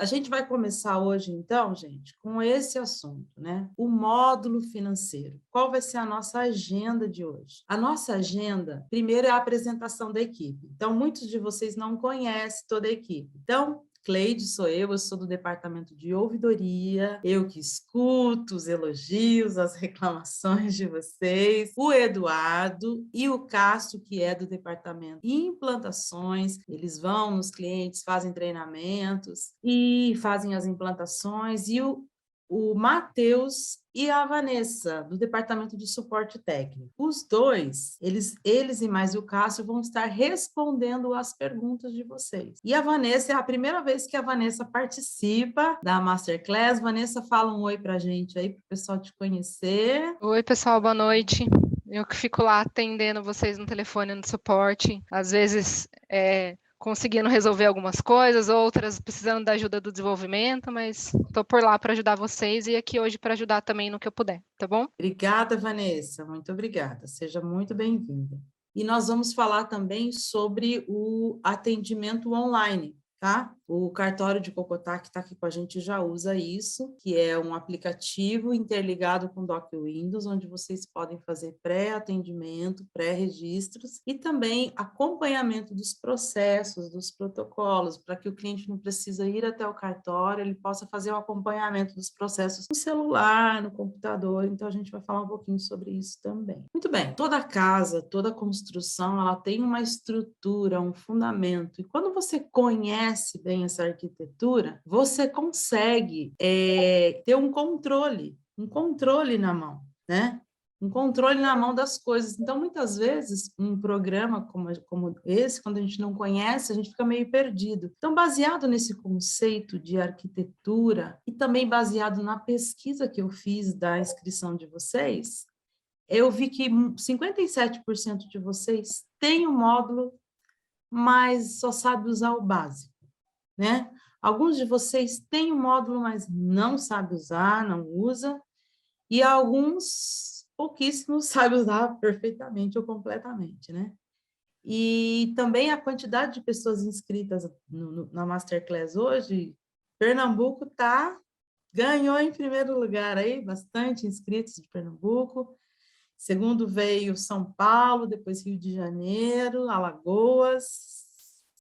A gente vai começar hoje, então, gente, com esse assunto, né? O módulo financeiro. Qual vai ser a nossa agenda de hoje? A nossa agenda, primeiro, é a apresentação da equipe. Então, muitos de vocês não conhecem toda a equipe. Então, Cleide sou eu sou do departamento de ouvidoria, eu que escuto os elogios, as reclamações de vocês, o Eduardo e o Cássio, que é do departamento de implantações, eles vão nos clientes, fazem treinamentos e fazem as implantações, e o Matheus e a Vanessa, do Departamento de Suporte Técnico. Os dois, eles e mais o Cássio vão estar respondendo as perguntas de vocês. E a Vanessa, é a primeira vez que a Vanessa participa da Masterclass. Vanessa, fala um oi para a gente aí, para o pessoal te conhecer. Oi, pessoal, boa noite. Eu que fico lá atendendo vocês no telefone, no suporte, às vezes conseguindo resolver algumas coisas, outras precisando da ajuda do desenvolvimento, mas estou por lá para ajudar vocês e aqui hoje para ajudar também no que eu puder, tá bom? Obrigada, Vanessa, muito obrigada. Seja muito bem-vinda. E nós vamos falar também sobre o atendimento online, tá? O cartório de Cocotá, que está aqui com a gente, já usa isso, que é um aplicativo interligado com o Doc Windows, onde vocês podem fazer pré-atendimento, pré-registros e também acompanhamento dos processos, dos protocolos, para que o cliente não precisa ir até o cartório, ele possa fazer o acompanhamento dos processos no celular, no computador. Então, a gente vai falar um pouquinho sobre isso também. Muito bem, toda casa, toda construção, ela tem uma estrutura, um fundamento, e quando você conhece bem essa arquitetura, você consegue ter um controle na mão, né? Um controle na mão das coisas. Então, muitas vezes, um programa como esse, quando a gente não conhece, a gente fica meio perdido. Então, baseado nesse conceito de arquitetura e também baseado na pesquisa que eu fiz da inscrição de vocês, eu vi que 57% de vocês têm o módulo, mas só sabe usar o básico, né? Alguns de vocês têm o módulo, mas não sabe usar, não usa, e alguns, pouquíssimos, sabem usar perfeitamente ou completamente, né? E também a quantidade de pessoas inscritas na Masterclass hoje, Pernambuco ganhou em primeiro lugar aí, bastante inscritos de Pernambuco. Segundo veio São Paulo, depois Rio de Janeiro, Alagoas,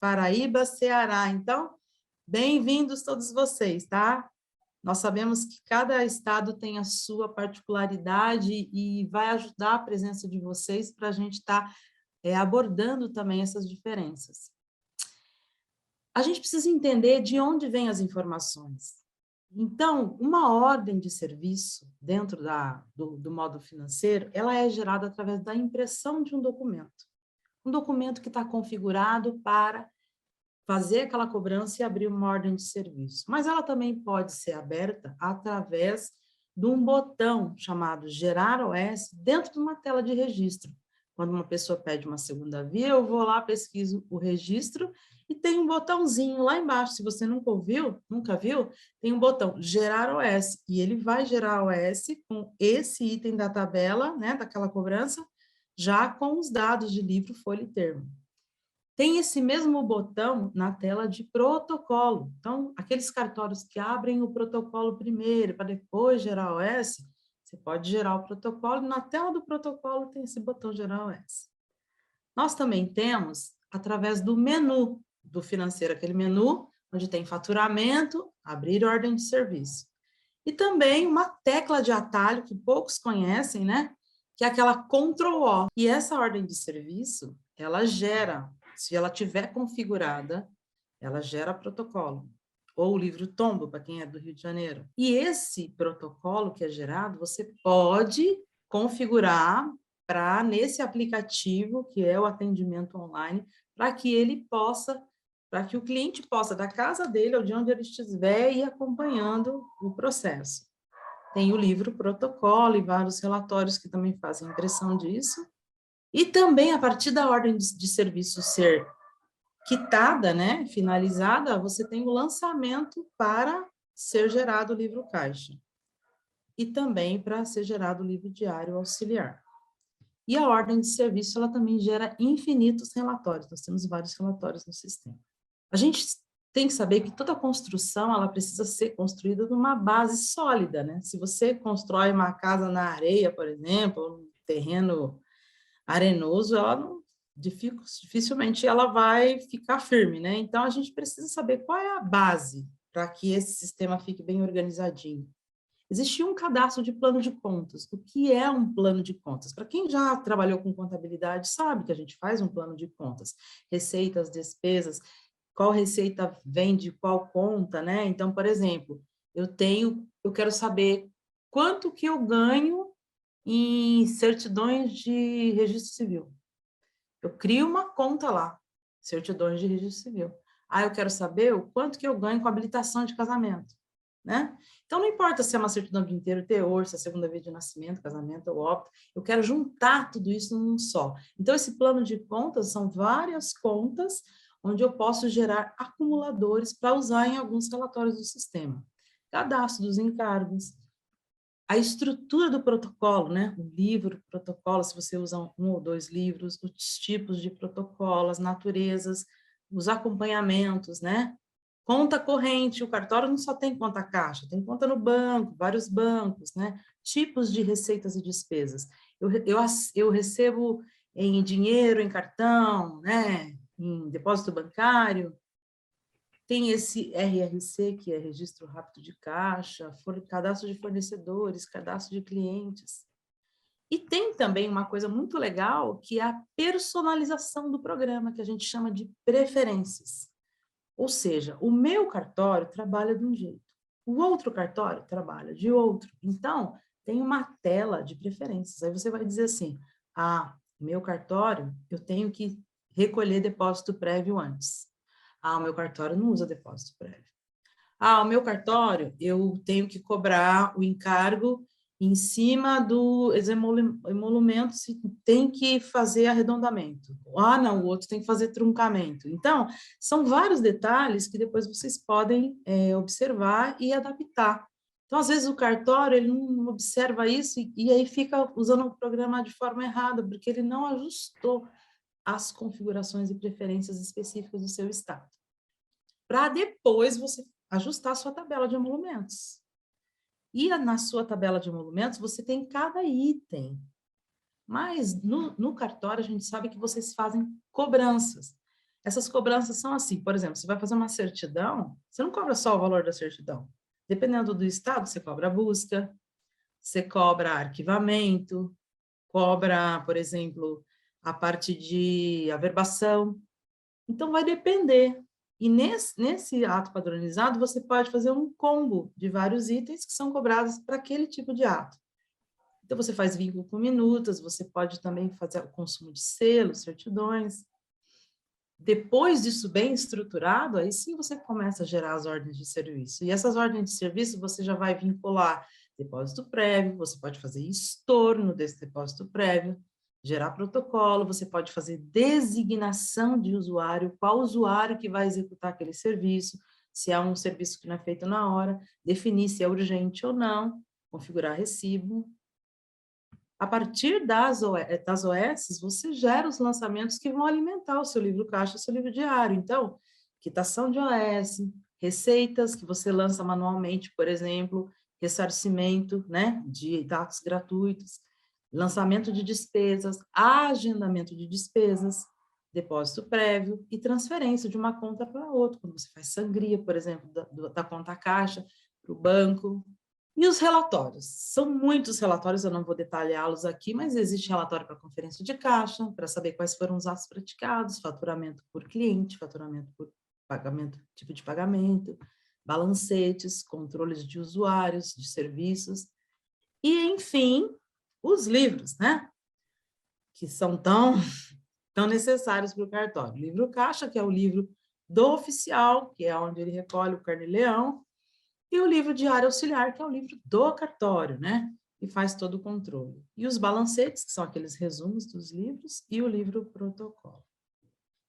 Paraíba, Ceará. Então, bem-vindos todos vocês, tá? Nós sabemos que cada estado tem a sua particularidade e vai ajudar a presença de vocês para a gente estar abordando também essas diferenças. A gente precisa entender de onde vêm as informações. Então, uma ordem de serviço dentro do módulo financeiro, ela é gerada através da impressão de um documento que está configurado para fazer aquela cobrança e abrir uma ordem de serviço. Mas ela também pode ser aberta através de um botão chamado Gerar OS dentro de uma tela de registro. Quando uma pessoa pede uma segunda via, eu vou lá, pesquiso o registro e tem um botãozinho lá embaixo. Se você nunca viu, tem um botão Gerar OS e ele vai gerar OS com esse item da tabela, né, daquela cobrança, já com os dados de livro, folha e termo. Tem esse mesmo botão na tela de protocolo. Então, aqueles cartórios que abrem o protocolo primeiro, para depois gerar OS, você pode gerar o protocolo, e na tela do protocolo tem esse botão gerar OS. Nós também temos, através do menu do financeiro, aquele menu onde tem faturamento, abrir ordem de serviço. E também uma tecla de atalho que poucos conhecem, né? Que é aquela Ctrl+O. E essa ordem de serviço, ela gera, se ela tiver configurada, ela gera protocolo. Ou o livro tombo, para quem é do Rio de Janeiro. E esse protocolo que é gerado, você pode configurar para nesse aplicativo, que é o atendimento online, para que ele possa, para que o cliente possa, da casa dele ou de onde ele estiver, ir acompanhando o processo. Tem o livro protocolo e vários relatórios que também fazem impressão disso. E também, a partir da ordem de serviço ser quitada, né, finalizada, você tem o lançamento para ser gerado o livro caixa. E também para ser gerado o livro diário auxiliar. E a ordem de serviço, ela também gera infinitos relatórios. Nós temos vários relatórios no sistema. A gente tem que saber que toda construção, ela precisa ser construída numa base sólida, né? Se você constrói uma casa na areia, por exemplo, num terreno arenoso, ela não, dificilmente ela vai ficar firme, né? Então, a gente precisa saber qual é a base para que esse sistema fique bem organizadinho. Existe um cadastro de plano de contas. O que é um plano de contas? Para quem já trabalhou com contabilidade, sabe que a gente faz um plano de contas. Receitas, despesas, qual receita vem de qual conta, né? Então, por exemplo, eu quero saber quanto que eu ganho em certidões de registro civil. Eu crio uma conta lá, certidões de registro civil. Aí eu quero saber o quanto que eu ganho com habilitação de casamento, né? Então, não importa se é uma certidão de inteiro teor, se é a segunda via de nascimento, casamento ou óbito, eu quero juntar tudo isso num só. Então, esse plano de contas são várias contas onde eu posso gerar acumuladores para usar em alguns relatórios do sistema. Cadastro dos encargos, a estrutura do protocolo, né? O livro, protocolo, se você usa um ou dois livros, os tipos de protocolo, as naturezas, os acompanhamentos, né? Conta corrente, o cartório não só tem conta caixa, tem conta no banco, vários bancos, né? Tipos de receitas e despesas. Eu recebo em dinheiro, em cartão, né? Em depósito bancário. Tem esse RRC, que é Registro Rápido de Caixa, cadastro de fornecedores, cadastro de clientes. E tem também uma coisa muito legal, que é a personalização do programa, que a gente chama de preferências. Ou seja, o meu cartório trabalha de um jeito, o outro cartório trabalha de outro. Então, tem uma tela de preferências. Aí você vai dizer assim, meu cartório, eu tenho que recolher depósito prévio antes. O meu cartório não usa depósito prévio. O meu cartório, eu tenho que cobrar o encargo em cima dos emolumentos, tem que fazer arredondamento. Não, o outro tem que fazer truncamento. Então, são vários detalhes que depois vocês podem observar e adaptar. Então, às vezes, o cartório, ele não observa isso e aí fica usando o programa de forma errada, porque ele não ajustou as configurações e preferências específicas do seu estado, para depois você ajustar a sua tabela de emolumentos. E na sua tabela de emolumentos, você tem cada item. Mas no cartório, a gente sabe que vocês fazem cobranças. Essas cobranças são assim, por exemplo, você vai fazer uma certidão, você não cobra só o valor da certidão. Dependendo do estado, você cobra a busca, você cobra arquivamento, cobra, por exemplo, a parte de averbação. Então, vai depender. E nesse ato padronizado, você pode fazer um combo de vários itens que são cobrados para aquele tipo de ato. Então, você faz vínculo com minutas, você pode também fazer o consumo de selos, certidões. Depois disso bem estruturado, aí sim você começa a gerar as ordens de serviço. E essas ordens de serviço, você já vai vincular depósito prévio, você pode fazer estorno desse depósito prévio, gerar protocolo, você pode fazer designação de usuário, qual usuário que vai executar aquele serviço, se é um serviço que não é feito na hora, definir se é urgente ou não, configurar recibo. A partir das OS, você gera os lançamentos que vão alimentar o seu livro caixa, o seu livro diário. Então, quitação de OS, receitas que você lança manualmente, por exemplo, ressarcimento, né, de dados gratuitos, lançamento de despesas, agendamento de despesas, depósito prévio e transferência de uma conta para outra, quando você faz sangria, por exemplo, da conta caixa para o banco. E os relatórios? São muitos relatórios, eu não vou detalhá-los aqui, mas existe relatório para conferência de caixa, para saber quais foram os atos praticados, faturamento por cliente, faturamento por pagamento, tipo de pagamento, balancetes, controles de usuários, de serviços, e, enfim, os livros, né? Que são tão necessários para o cartório. Livro caixa, que é o livro do oficial, que é onde ele recolhe o carnê-leão, e o livro diário auxiliar, que é o livro do cartório, né? E faz todo o controle. E os balancetes, que são aqueles resumos dos livros, e o livro protocolo.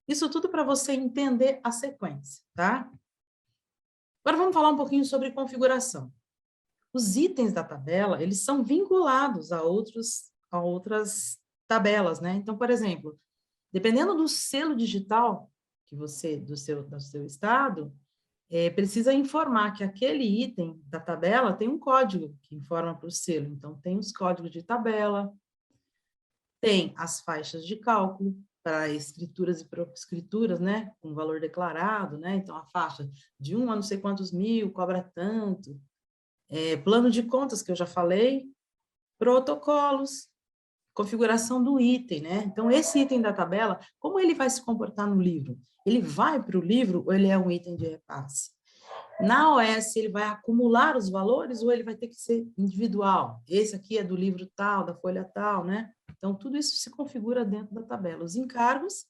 Isso tudo para você entender a sequência, tá? Agora vamos falar um pouquinho sobre configuração. Os itens da tabela, eles são vinculados a outras tabelas, né? Então, por exemplo, dependendo do selo digital que do seu estado, precisa informar que aquele item da tabela tem um código que informa para o selo. Então, tem os códigos de tabela, tem as faixas de cálculo para escrituras e escrituras, né, com valor declarado, né, então a faixa de 1 a não sei quantos mil, cobra tanto, plano de contas, que eu já falei, protocolos, configuração do item, né, então esse item da tabela, como ele vai se comportar no livro? Ele vai para o livro ou ele é um item de repasse? Na OS, ele vai acumular os valores ou ele vai ter que ser individual? Esse aqui é do livro tal, da folha tal, né? Então, tudo isso se configura dentro da tabela. Os encargos,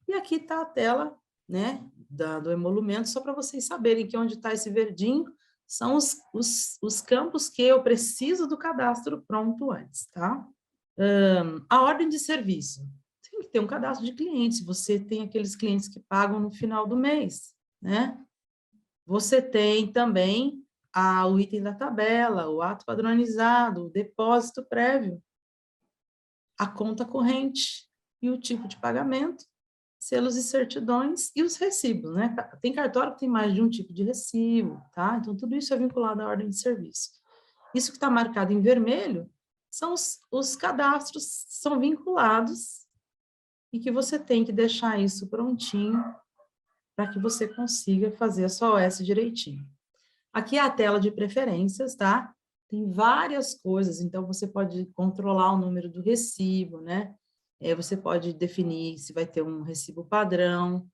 e aqui está a tela, né, do emolumento, só para vocês saberem que onde está esse verdinho são os campos que eu preciso do cadastro pronto antes, tá? A ordem de serviço. Tem que ter um cadastro de clientes, você tem aqueles clientes que pagam no final do mês, né? Você tem também o item da tabela, o ato padronizado, o depósito prévio, a conta corrente e o tipo de pagamento, selos e certidões e os recibos, né? Tem cartório que tem mais de um tipo de recibo, tá? Então, tudo isso é vinculado à ordem de serviço. Isso que está marcado em vermelho são os cadastros que são vinculados e que você tem que deixar isso prontinho para que você consiga fazer a sua OS direitinho. Aqui é a tela de preferências, tá? Tem várias coisas, então você pode controlar o número do recibo, né? Você pode definir se vai ter um recibo padrão,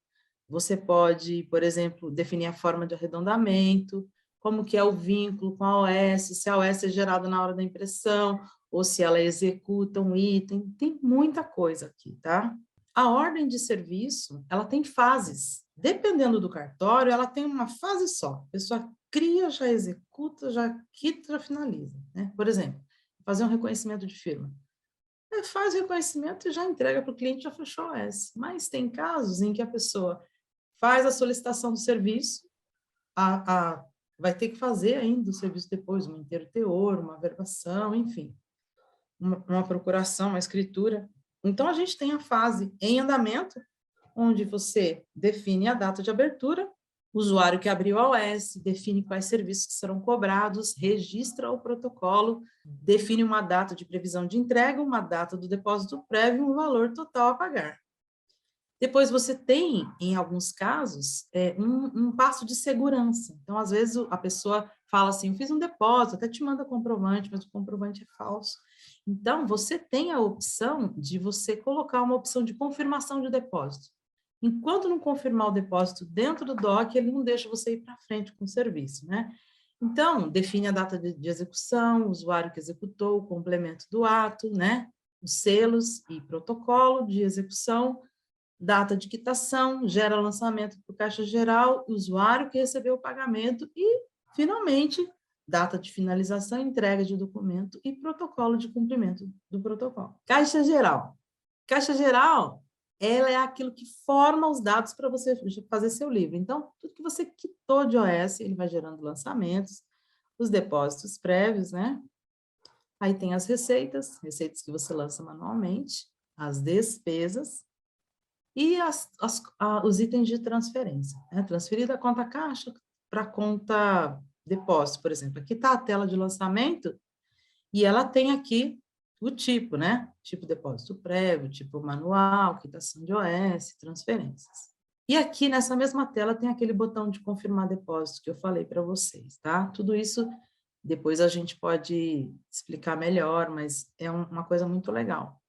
você pode, por exemplo, definir a forma de arredondamento, como que é o vínculo com a OS, se a OS é gerada na hora da impressão, ou se ela executa um item, tem muita coisa aqui, tá? A ordem de serviço, ela tem fases. Dependendo do cartório, ela tem uma fase só. A pessoa cria, já executa, já quita, já finaliza, né? Por exemplo, fazer um reconhecimento de firma. Faz o reconhecimento e já entrega para o cliente, já fechou o OS. Mas tem casos em que a pessoa faz a solicitação do serviço, vai ter que fazer ainda o serviço depois, um inteiro teor, uma verbação, enfim, uma procuração, uma escritura. Então, a gente tem a fase em andamento, onde você define a data de abertura, o usuário que abriu a OS, define quais serviços serão cobrados, registra o protocolo, define uma data de previsão de entrega, uma data do depósito prévio e um valor total a pagar. Depois você tem, em alguns casos, um passo de segurança. Então, às vezes, a pessoa fala assim, eu fiz um depósito, até te manda comprovante, mas o comprovante é falso. Então, você tem a opção de você colocar uma opção de confirmação de depósito. Enquanto não confirmar o depósito dentro do DOC, ele não deixa você ir para frente com o serviço, né? Então, define a data de execução, o usuário que executou, o complemento do ato, né? Os selos e protocolo de execução, data de quitação, gera lançamento para o Caixa Geral, usuário que recebeu o pagamento e, finalmente, data de finalização, entrega de documento e protocolo de cumprimento do protocolo. Caixa Geral. Caixa Geral, ela é aquilo que forma os dados para você fazer seu livro. Então, tudo que você quitou de OS, ele vai gerando lançamentos, os depósitos prévios, né? Aí tem as receitas que você lança manualmente, as despesas, e os itens de transferência, né? Transferir da conta caixa para a conta depósito, por exemplo. Aqui está a tela de lançamento e ela tem aqui o tipo, né? Tipo depósito prévio, tipo manual, quitação de OS, transferências. E aqui nessa mesma tela tem aquele botão de confirmar depósito que eu falei para vocês, tá? Tudo isso depois a gente pode explicar melhor, mas é uma coisa muito legal.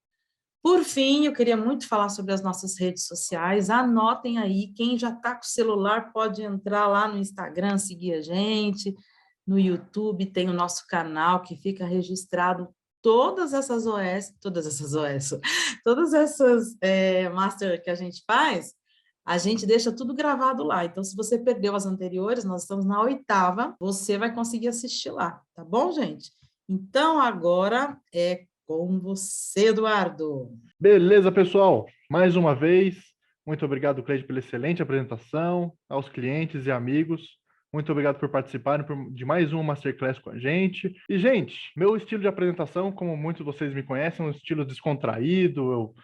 Por fim, eu queria muito falar sobre as nossas redes sociais. Anotem aí, quem já está com o celular pode entrar lá no Instagram, seguir a gente. No YouTube tem o nosso canal que fica registrado todas essas master que a gente faz, a gente deixa tudo gravado lá. Então, se você perdeu as anteriores, nós estamos na 8ª, você vai conseguir assistir lá, tá bom, gente? Então, agora é com você, Eduardo. Beleza, pessoal. Mais uma vez, muito obrigado, Cleide, pela excelente apresentação, aos clientes e amigos. Muito obrigado por participarem de mais uma Masterclass com a gente. E, gente, meu estilo de apresentação, como muitos de vocês me conhecem, é um estilo descontraído, eu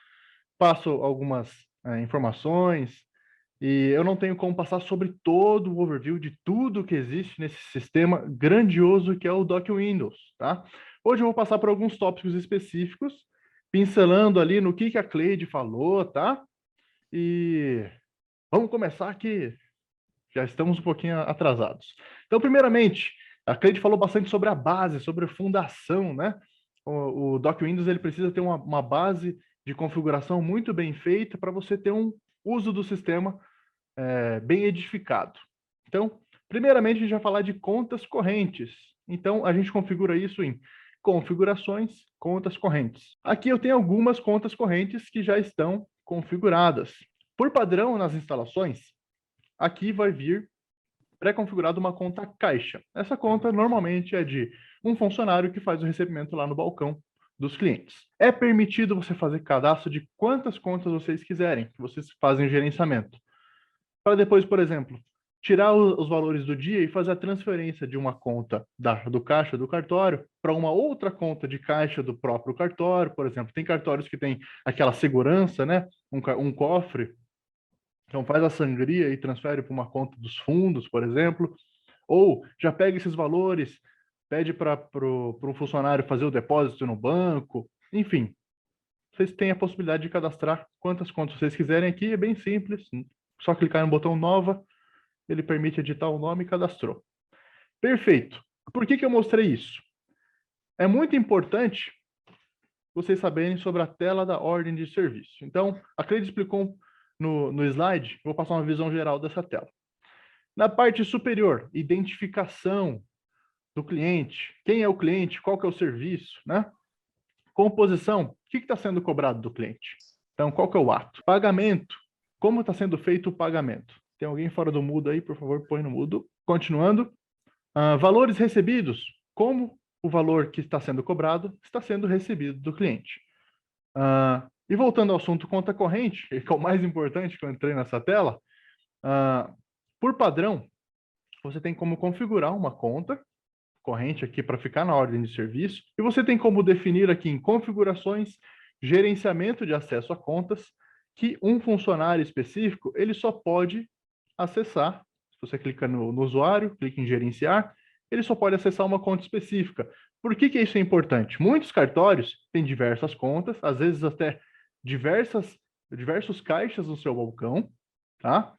passo algumas informações, E eu não tenho como passar sobre todo o overview de tudo que existe nesse sistema grandioso que é o Doc Windows, tá? Hoje eu vou passar por alguns tópicos específicos, pincelando ali no que a Cleide falou, tá? E vamos começar que já estamos um pouquinho atrasados. Então, primeiramente, a Cleide falou bastante sobre a base, sobre a fundação, né? O Doc Windows ele precisa ter uma base de configuração muito bem feita para você ter um uso do sistema bem edificado. Então, primeiramente, a gente vai falar de contas correntes. Então, a gente configura isso em configurações, contas correntes. Aqui eu tenho algumas contas correntes que já estão configuradas. Por padrão, nas instalações, aqui vai vir pré-configurada uma conta caixa. Essa conta normalmente é de um funcionário que faz o recebimento lá no balcão dos clientes. É permitido você fazer cadastro de quantas contas vocês quiserem, que vocês fazem o gerenciamento. Para depois, por exemplo, tirar os valores do dia e fazer a transferência de uma conta do caixa do cartório para uma outra conta de caixa do próprio cartório, por exemplo. Tem cartórios que tem aquela segurança, né? Um cofre. Então faz a sangria e transfere para uma conta dos fundos, por exemplo. Ou já pega esses valores, pede para um funcionário fazer o depósito no banco. Enfim, vocês têm a possibilidade de cadastrar quantas contas vocês quiserem aqui. É bem simples. Só clicar no botão nova, ele permite editar o nome e cadastrou. Perfeito. Por que eu mostrei isso? É muito importante vocês saberem sobre a tela da ordem de serviço. Então, a Cleide explicou no slide, vou passar uma visão geral dessa tela. Na parte superior, identificação do cliente, quem é o cliente, qual que é o serviço, né? Composição, o que está sendo cobrado do cliente? Então, qual que é o ato? Pagamento, como está sendo feito o pagamento? Tem alguém fora do mudo aí? Por favor, põe no mudo. Continuando. Valores recebidos, como o valor que está sendo cobrado está sendo recebido do cliente. E voltando ao assunto conta corrente, que é o mais importante que eu entrei nessa tela, por padrão, você tem como configurar uma conta corrente aqui para ficar na ordem de serviço, e você tem como definir aqui em configurações, gerenciamento de acesso a contas, que um funcionário específico, ele só pode acessar, se você clica no usuário, clica em gerenciar, ele só pode acessar uma conta específica. Por que isso é importante? Muitos cartórios têm diversas contas, às vezes até diversos caixas no seu balcão, tá?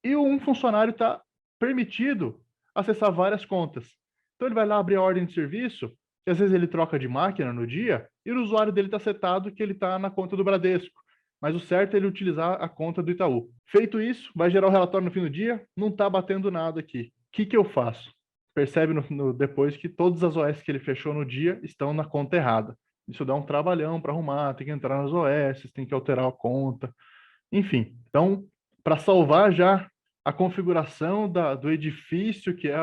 E um funcionário está permitido acessar várias contas. Então ele vai lá abrir a ordem de serviço, e às vezes ele troca de máquina no dia, e o usuário dele está setado que ele está na conta do Bradesco. Mas o certo é ele utilizar a conta do Itaú. Feito isso, vai gerar o relatório no fim do dia, não está batendo nada aqui. O que eu faço? Percebe depois que todas as OS que ele fechou no dia estão na conta errada. Isso dá um trabalhão para arrumar, tem que entrar nas OS, tem que alterar a conta. Enfim, então, para salvar já a configuração do edifício, que é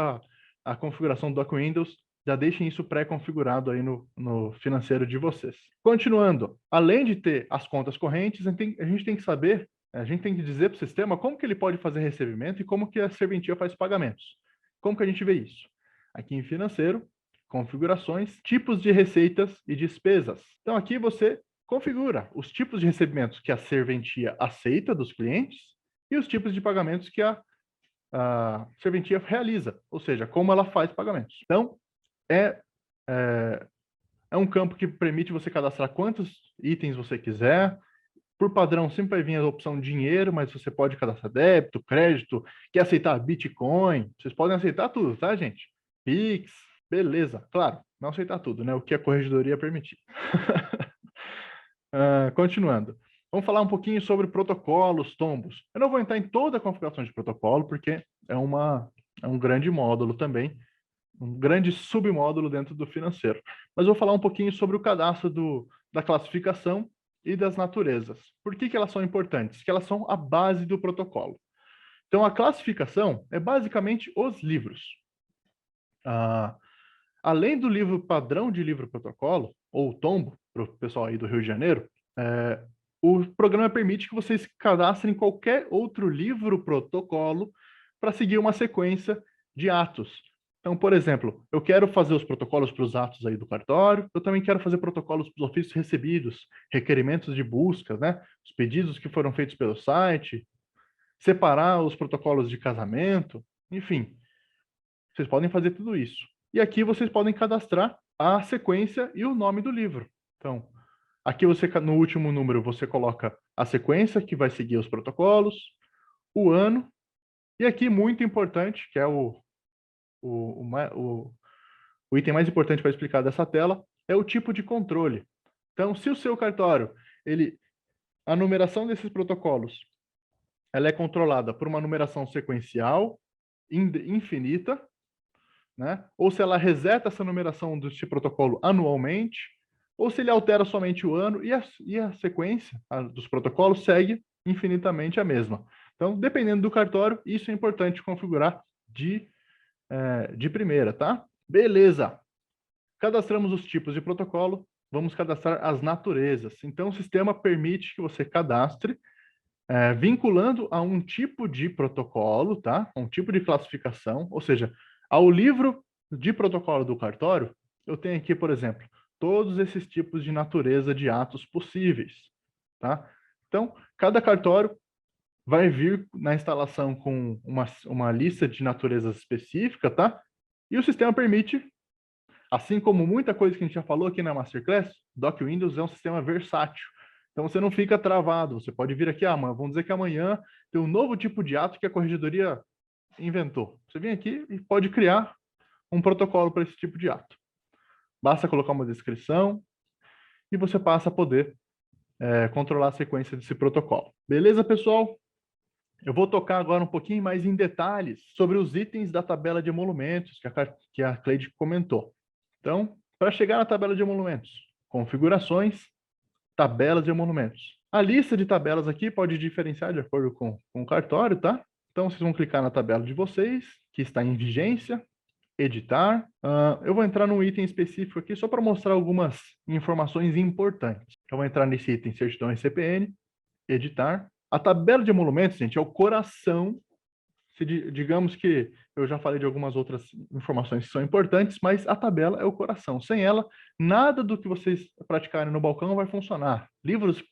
a configuração do Doc Windows, já deixem isso pré-configurado aí no financeiro de vocês. Continuando, além de ter as contas correntes, a gente tem que saber, a gente tem que dizer para o sistema como que ele pode fazer recebimento e como que a serventia faz pagamentos. Como que a gente vê isso? Aqui em financeiro, configurações, tipos de receitas e despesas. Então aqui você configura os tipos de recebimentos que a serventia aceita dos clientes e os tipos de pagamentos que a serventia realiza, ou seja, como ela faz pagamentos. Então, é um campo que permite você cadastrar quantos itens você quiser. Por padrão, sempre vai vir a opção dinheiro, mas você pode cadastrar débito, crédito, quer aceitar Bitcoin, vocês podem aceitar tudo, tá, gente? Pix, beleza. Claro, não aceitar tudo, né? O que a corregedoria permitir. Continuando. Vamos falar um pouquinho sobre protocolos, tombos. Eu não vou entrar em toda a configuração de protocolo, porque é um grande módulo também, um grande submódulo dentro do financeiro. Mas vou falar um pouquinho sobre o cadastro da classificação e das naturezas. Por que elas são importantes? Porque elas são a base do protocolo. Então, a classificação é basicamente os livros. Além do livro padrão de livro protocolo, ou tombo, para o pessoal aí do Rio de Janeiro, o programa permite que vocês cadastrem qualquer outro livro protocolo para seguir uma sequência de atos. Então, por exemplo, eu quero fazer os protocolos para os atos aí do cartório, eu também quero fazer protocolos para os ofícios recebidos, requerimentos de busca, né? Os pedidos que foram feitos pelo site, separar os protocolos de casamento, enfim, vocês podem fazer tudo isso. E aqui vocês podem cadastrar a sequência e o nome do livro. Então, aqui no último número você coloca a sequência que vai seguir os protocolos, o ano, e aqui muito importante, que é o item mais importante para explicar dessa tela, é o tipo de controle. Então, se o seu cartório, a numeração desses protocolos, ela é controlada por uma numeração sequencial infinita, né? Ou se ela reseta essa numeração deste protocolo anualmente, ou se ele altera somente o ano e a sequência dos protocolos segue infinitamente a mesma. Então, dependendo do cartório, isso é importante configurar de primeira, tá? Beleza. Cadastramos os tipos de protocolo, vamos cadastrar as naturezas. Então, o sistema permite que você cadastre vinculando a um tipo de protocolo, tá? Um tipo de classificação, ou seja, ao livro de protocolo do cartório, eu tenho aqui, por exemplo, todos esses tipos de natureza de atos possíveis, tá? Então, cada cartório vai vir na instalação com uma lista de naturezas específica, tá? E o sistema permite, assim como muita coisa que a gente já falou aqui na Masterclass, Doc Windows é um sistema versátil. Então você não fica travado, você pode vir aqui, vamos dizer que amanhã tem um novo tipo de ato que a corregedoria inventou. Você vem aqui e pode criar um protocolo para esse tipo de ato. Basta colocar uma descrição e você passa a poder controlar a sequência desse protocolo. Beleza, pessoal? Eu vou tocar agora um pouquinho mais em detalhes sobre os itens da tabela de emolumentos que a Cleide comentou. Então, para chegar na tabela de emolumentos, configurações, tabelas de emolumentos. A lista de tabelas aqui pode diferenciar de acordo com o cartório, tá? Então, vocês vão clicar na tabela de vocês, que está em vigência, editar. Eu vou entrar num item específico aqui só para mostrar algumas informações importantes. Eu vou entrar nesse item certidão RCPN, editar. A tabela de emolumentos, gente, é o coração. Digamos que eu já falei de algumas outras informações que são importantes, mas a tabela é o coração. Sem ela, nada do que vocês praticarem no balcão vai funcionar. Livros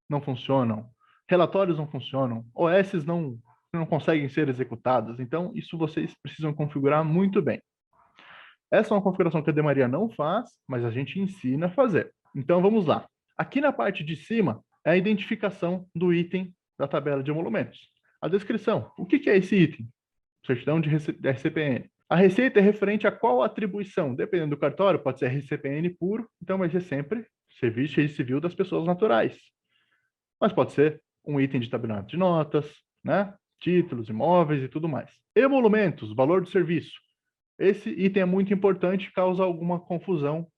não funcionam, relatórios não funcionam, OS não conseguem ser executadas. Então, isso vocês precisam configurar muito bem. Essa é uma configuração que a Demaria não faz, mas a gente ensina a fazer. Então, vamos lá. Aqui na parte de cima é a identificação do item da tabela de emolumentos. A descrição. O que é esse item? Certidão de RCPN. A receita é referente a qual atribuição? Dependendo do cartório, pode ser RCPN puro, então vai ser sempre Serviço de Registro Civil das Pessoas Naturais. Mas pode ser um item de tabelionato de notas, né? Títulos, imóveis e tudo mais. Emolumentos, valor do serviço. Esse item é muito importante, causa alguma confusão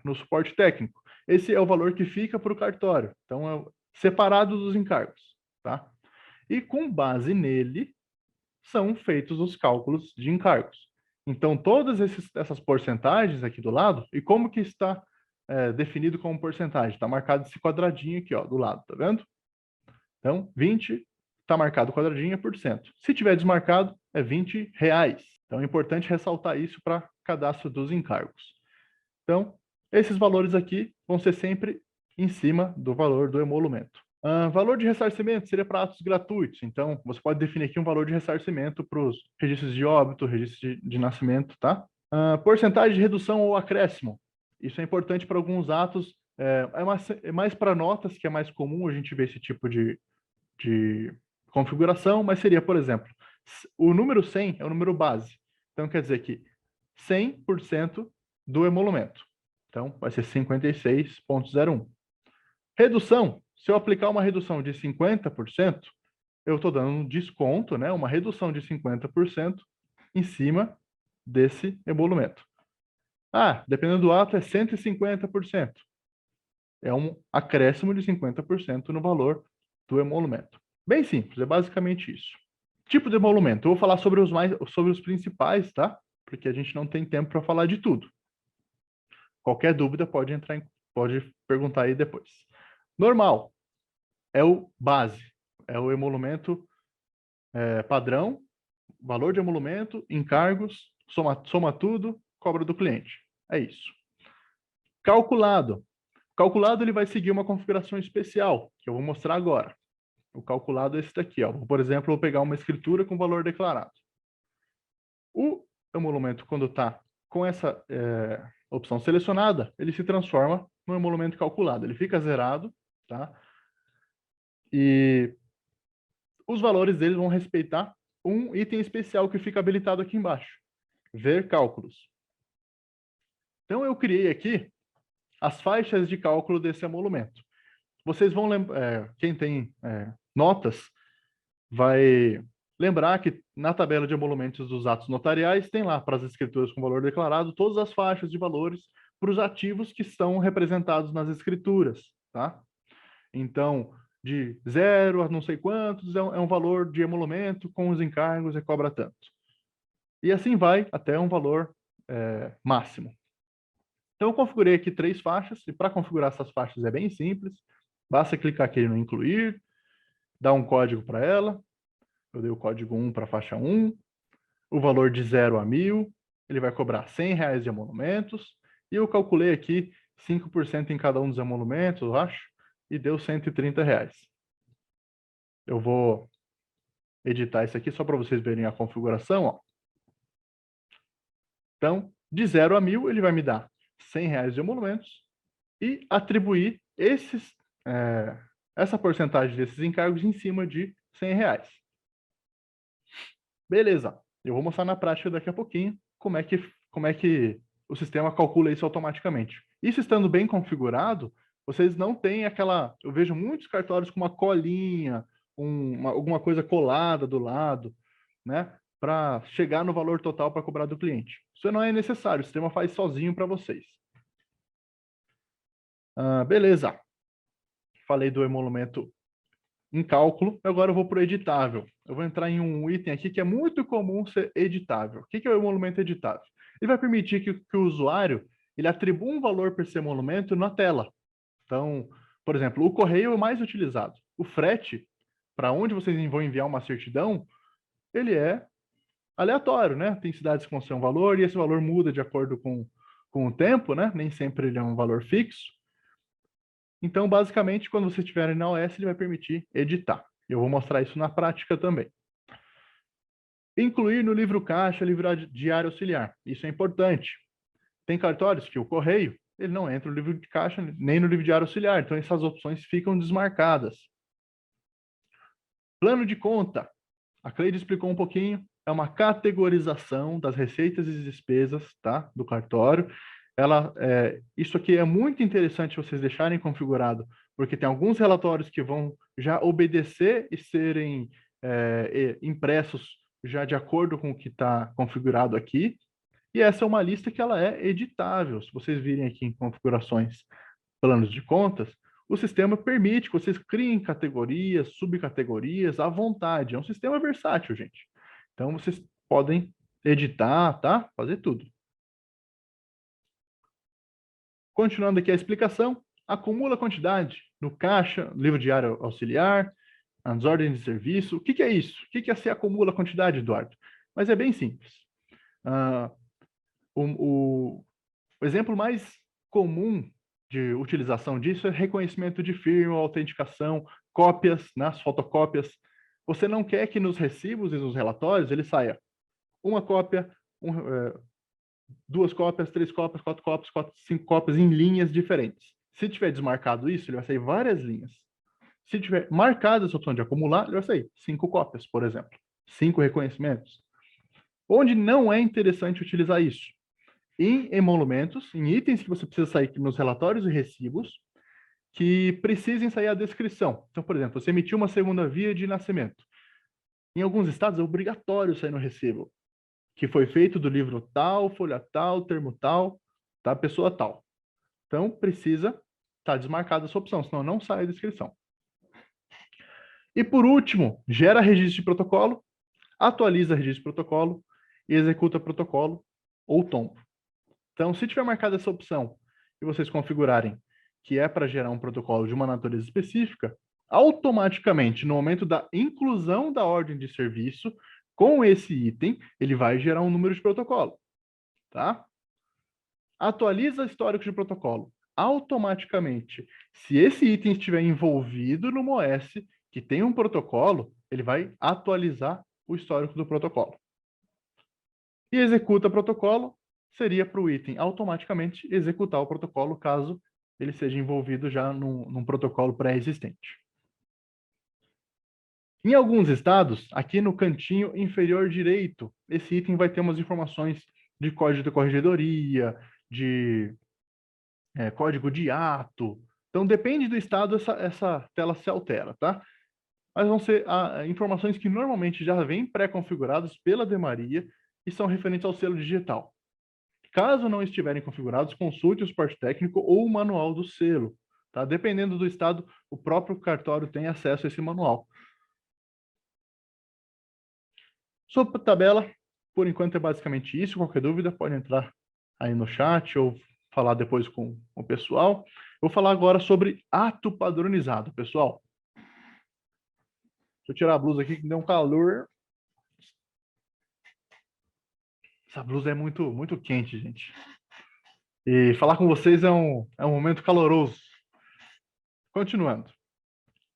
no suporte técnico. Esse é o valor que fica para o cartório, então é separado dos encargos, tá? E com base nele, são feitos os cálculos de encargos. Então, todas essas porcentagens aqui do lado, e como que está definido como porcentagem? Está marcado esse quadradinho aqui, ó, do lado, tá vendo? Então, 20 está marcado quadradinho é %. Se tiver desmarcado, é R$20. Então, é importante ressaltar isso para cadastro dos encargos. Então, esses valores aqui vão ser sempre em cima do valor do emolumento. Valor de ressarcimento seria para atos gratuitos. Então, você pode definir aqui um valor de ressarcimento para os registros de óbito, registros de nascimento, tá? Porcentagem de redução ou acréscimo. Isso é importante para alguns atos. É mais para notas, que é mais comum a gente ver esse tipo de configuração, mas seria, por exemplo, o número 100 é o número base. Então, quer dizer que 100% do emolumento. Então, vai ser 56,01. Redução. Se eu aplicar uma redução de 50%, eu estou dando um desconto, né? Uma redução de 50% em cima desse emolumento. Dependendo do ato, é 150%. É um acréscimo de 50% no valor do emolumento. Bem simples, é basicamente isso. Tipo de emolumento. Eu vou falar sobre os principais, tá? Porque a gente não tem tempo para falar de tudo. Qualquer dúvida pode perguntar aí depois. Normal é o base, é o emolumento padrão, valor de emolumento, encargos, soma tudo, cobra do cliente. É isso. Calculado. Calculado ele vai seguir uma configuração especial, que eu vou mostrar agora. O calculado é esse daqui, ó. Por exemplo, eu vou pegar uma escritura com valor declarado. O emolumento, quando está com essa opção selecionada, ele se transforma no emolumento calculado. Ele fica zerado, tá? E os valores deles vão respeitar um item especial que fica habilitado aqui embaixo. Ver cálculos. Então, eu criei aqui as faixas de cálculo desse emolumento. Vocês vão lembrar, quem tem notas, vai lembrar que na tabela de emolumentos dos atos notariais tem lá para as escrituras com valor declarado todas as faixas de valores para os ativos que estão representados nas escrituras, tá? Então, de 0 a não sei quantos é um valor de emolumento, com os encargos e cobra tanto. E assim vai até um valor máximo. Então, eu configurei aqui 3 faixas, e para configurar essas faixas é bem simples. Basta clicar aqui no incluir, dar um código para ela. Eu dei o código 1 para a faixa 1. O valor de 0 a 1.000. Ele vai cobrar R$100 de emolumentos. E eu calculei aqui 5% em cada um dos emolumentos, eu acho, e deu R$130. Eu vou editar isso aqui só para vocês verem a configuração, ó. Então, de 0 a 1.000, ele vai me dar R$100 de emolumentos e atribuir essa porcentagem desses encargos em cima de R$100. Beleza. Eu vou mostrar na prática daqui a pouquinho como é que o sistema calcula isso automaticamente. Isso estando bem configurado, vocês não têm aquela... Eu vejo muitos cartórios com uma colinha, alguma coisa colada do lado, né? Para chegar no valor total para cobrar do cliente. Isso não é necessário, o sistema faz sozinho para vocês. Beleza. Falei do emolumento em cálculo, agora eu vou para o editável. Eu vou entrar em um item aqui que é muito comum ser editável. O que é o emolumento editável? Ele vai permitir que o usuário ele atribua um valor para esse emolumento na tela. Então, por exemplo, o correio é o mais utilizado. O frete, para onde vocês vão enviar uma certidão, ele é aleatório, né? Tem cidades que vão ser um valor e esse valor muda de acordo com o tempo, né? Nem sempre ele é um valor fixo. Então, basicamente, quando vocês estiverem na OS, ele vai permitir editar. Eu vou mostrar isso na prática também. Incluir no livro caixa, livro diário auxiliar. Isso é importante. Tem cartórios que o correio, ele não entra no livro de caixa nem no livro diário auxiliar. Então, essas opções ficam desmarcadas. Plano de conta. A Cleide explicou um pouquinho. É uma categorização das receitas e despesas, tá? Do cartório. Isso aqui é muito interessante vocês deixarem configurado, porque tem alguns relatórios que vão já obedecer e serem impressos já de acordo com o que está configurado aqui. E essa é uma lista que ela é editável. Se vocês virem aqui em configurações, planos de contas, o sistema permite que vocês criem categorias, subcategorias à vontade. É um sistema versátil, gente. Então, vocês podem editar, tá? Fazer tudo. Continuando aqui a explicação, acumula quantidade no caixa, livro diário auxiliar, as ordens de serviço. O que é isso? O que é se acumula quantidade, Eduardo? Mas é bem simples. O exemplo mais comum de utilização disso é reconhecimento de firma, autenticação, cópias, nas fotocópias. Você não quer que nos recibos e nos relatórios ele saia uma cópia, 2 cópias, 3 cópias, 4 cópias, 5 cópias em linhas diferentes. Se tiver desmarcado isso, ele vai sair várias linhas. Se tiver marcado essa opção de acumular, ele vai sair 5 cópias, por exemplo. 5 reconhecimentos. Onde não é interessante utilizar isso? Em emolumentos, em itens que você precisa sair nos relatórios e recibos, que precisem sair a descrição. Então, por exemplo, você emitiu uma segunda via de nascimento. Em alguns estados é obrigatório sair no recibo, que foi feito do livro tal, folha tal, termo tal, da pessoa tal. Então, precisa estar desmarcada essa opção, senão não sai a descrição. E por último, gera registro de protocolo, atualiza registro de protocolo e executa protocolo ou tombo. Então, se tiver marcada essa opção e vocês configurarem que é para gerar um protocolo de uma natureza específica, automaticamente, no momento da inclusão da ordem de serviço, com esse item, ele vai gerar um número de protocolo, tá? Atualiza histórico de protocolo. Automaticamente, se esse item estiver envolvido numa OS que tem um protocolo, ele vai atualizar o histórico do protocolo. E executa protocolo seria para o item automaticamente executar o protocolo caso ele seja envolvido já num protocolo pré-existente. Em alguns estados, aqui no cantinho inferior direito, esse item vai ter umas informações de código de corregedoria, de código de ato. Então, depende do estado, essa tela se altera, tá? Mas vão ser informações que normalmente já vêm pré-configuradas pela Demaria e são referentes ao selo digital. Caso não estiverem configurados, consulte o suporte técnico ou o manual do selo. Tá? Dependendo do estado, o próprio cartório tem acesso a esse manual. Sobre a tabela, por enquanto é basicamente isso. Qualquer dúvida, pode entrar aí no chat ou falar depois com o pessoal. Eu vou falar agora sobre ato padronizado, pessoal. Deixa eu tirar a blusa aqui que deu um calor. Essa blusa é muito quente, gente. E falar com vocês é um momento caloroso. Continuando.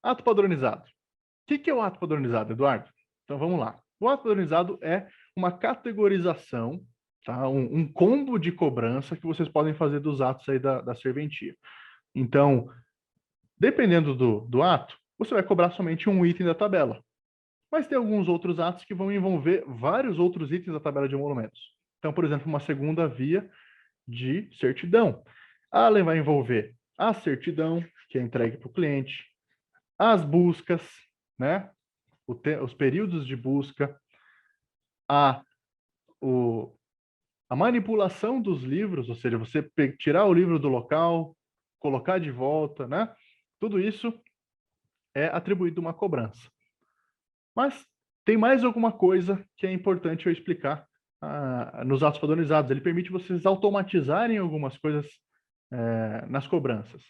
Ato padronizado. O que é o ato padronizado, Eduardo? Então vamos lá. O ato padronizado é uma categorização, tá? Um combo de cobrança que vocês podem fazer dos atos aí da serventia. Então, dependendo do ato, você vai cobrar somente um item da tabela. Mas tem alguns outros atos que vão envolver vários outros itens da tabela de emolumentos. Então, por exemplo, uma segunda via de certidão. Ela vai envolver a certidão, que é entregue para o cliente, as buscas, né? Os períodos de busca, a manipulação dos livros, ou seja, você tirar o livro do local, colocar de volta, né? Tudo isso é atribuído uma cobrança. Mas tem mais alguma coisa que é importante eu explicar nos atos padronizados. Ele permite vocês automatizarem algumas coisas nas cobranças.